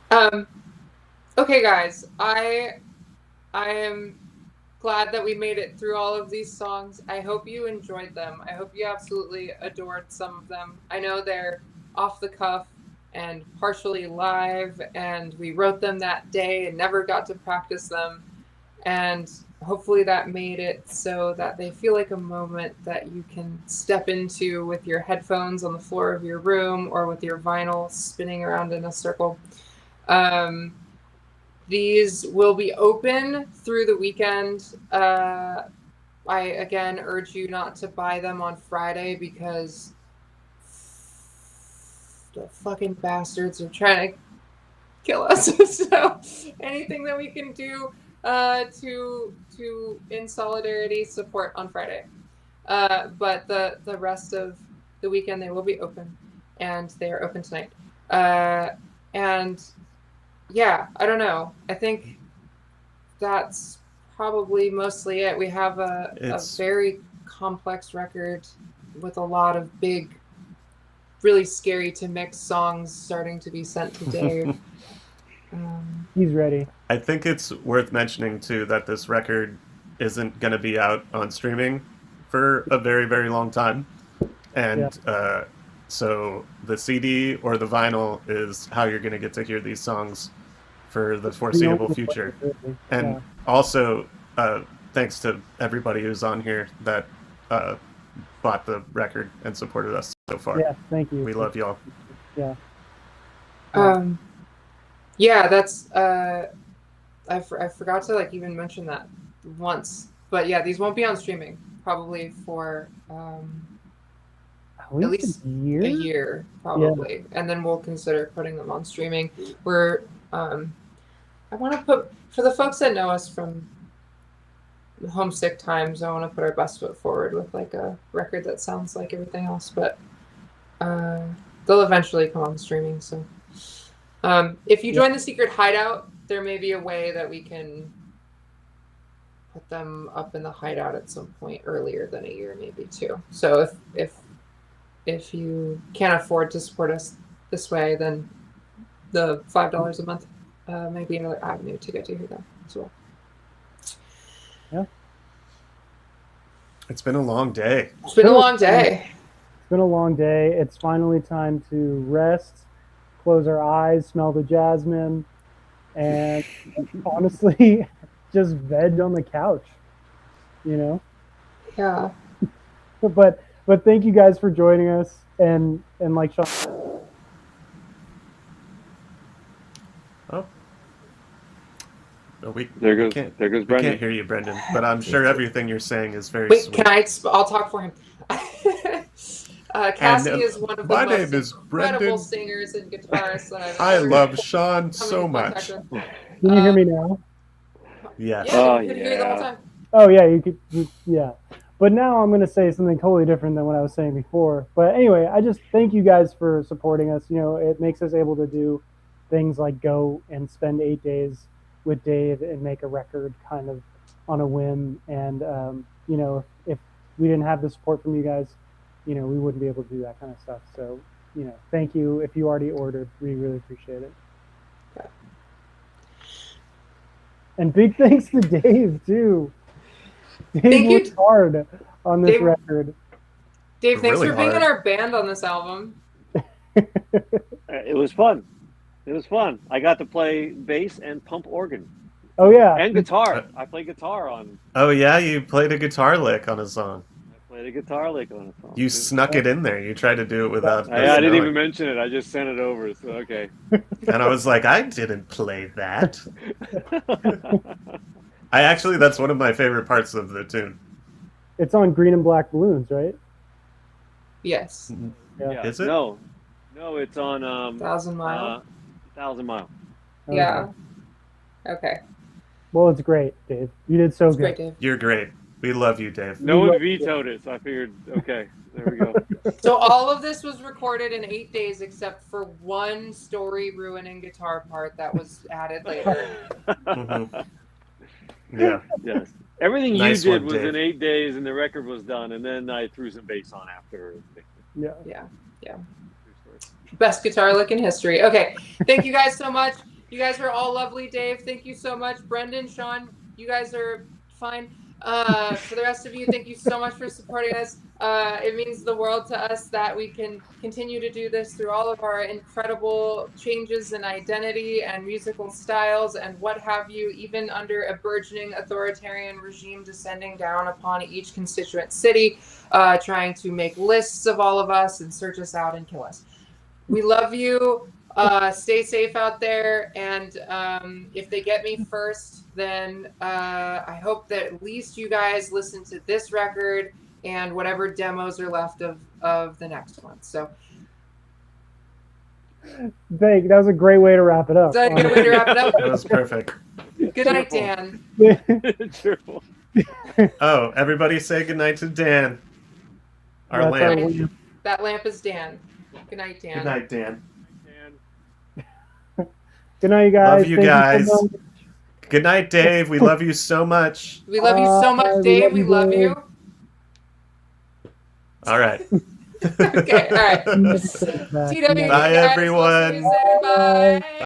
Okay, guys, I am glad that we made it through all of these songs. I hope you enjoyed them. I hope you absolutely adored some of them. I know they're off the cuff and partially live, and we wrote them that day and never got to practice them. And hopefully that made it so that they feel like a moment that you can step into with your headphones on the floor of your room or with your vinyl spinning around in a circle. These will be open through the weekend. I again urge you not to buy them on Friday because the fucking bastards are trying to kill us. So anything that we can do to in solidarity support on Friday. But the rest of the weekend they will be open, and they are open tonight. And yeah, I don't know. I think that's probably mostly it. We have a very complex record with a lot of big, really scary to mix songs starting to be sent to Dave. He's ready. I think it's worth mentioning too that this record isn't going to be out on streaming for a very, very long time, and so the CD or the vinyl is how you're going to get to hear these songs for the foreseeable future. And also, thanks to everybody who's on here that bought the record and supported us so far. Yeah, thank you. We love y'all. Yeah. Yeah, that's I forgot to like even mention that once, but yeah, these won't be on streaming probably for at least a year probably, and then we'll consider putting them on streaming. We're I want to put, for the folks that know us from homesick times, I want to put our best foot forward with like a record that sounds like everything else, but they'll eventually come on streaming. So if you join the secret hideout, there may be a way that we can put them up in the hideout at some point earlier than a year, maybe too. So if you can't afford to support us this way, then the $5 a month may be another avenue to get to hear them as well. Yeah. It's been a long day. It's been a long day. It's been a long day. It's finally time to rest, close our eyes, smell the jasmine, and honestly, just veg on the couch, Yeah. But thank you guys for joining us, and like Sean. Oh. There goes We Brendan. can't hear you, Brendan, but I'm sure everything you're saying is very Wait, sweet. I'll talk for him. Cassie is one of the my most name is incredible Brendan. singers and guitarists that I've I ever love Sean come so into contact much. with. Can you hear me now? Yes. Yeah, you could hear the whole time. Oh yeah, you could. Yeah, but now I'm going to say something totally different than what I was saying before. But anyway, I just thank you guys for supporting us. It makes us able to do things like go and spend 8 days with Dave and make a record kind of on a whim. And if we didn't have the support from you guys, we wouldn't be able to do that kind of stuff. So thank you. If you already ordered, we really appreciate it. And big thanks to Dave too. Dave Thank you. worked hard on this Dave- record. Dave, thanks Really for being in hard. our band on this album. It was fun. It was fun. I got to play bass and pump organ Oh yeah, and guitar. I play guitar on. Oh yeah, you played a guitar lick on a song. I played a guitar lick on a song. You snuck it in there. You tried to do it without. I us didn't knowing. even mention it. I just sent it over. So okay. And I was like, I didn't play that. That's one of my favorite parts of the tune. it's on Green and Black Balloons, right? Yes. Yeah. Is it? No, it's on 1,000 Mile. 1,000 Mile. Yeah. Okay. Well, it's great, Dave. You did so That's good. great, Dave. You're great. We love you, Dave. No one vetoed it, so I figured, okay, there we go. So all of this was recorded in 8 days, except for one story ruining guitar part that was added later. Mhm. Yeah. Yes. Everything Nice you did one, was Dave. in 8 days, and the record was done, and then I threw some bass on after. Yeah. Yeah. Best guitar lick in history. Okay. Thank you guys so much. You guys are all lovely. Dave, thank you so much. Brendan, Sean, you guys are fine. For the rest of you, thank you so much for supporting us. It means the world to us that we can continue to do this through all of our incredible changes in identity and musical styles and what have you, even under a burgeoning authoritarian regime descending down upon each constituent city, trying to make lists of all of us and search us out and kill us. We love you. Stay safe out there, and if they get me first, then I hope that at least you guys listen to this record and whatever demos are left of the next one. So That was a great way to wrap it up. is that a good way to wrap it up? That was perfect. Good night, Dan. True. Oh, everybody say goodnight to Dan. Our That's our lamp. lamp. That lamp is Dan. Good night, Dan. Good night, Dan. Good night, you guys. Love you Thank guys. so much. Good night, Dave. We love you so much. We love you so much, we Dave. love We you, love Dave. you. All right. Okay, all right. Bye. TW, Bye, guys. everyone. We'll see you soon. Bye.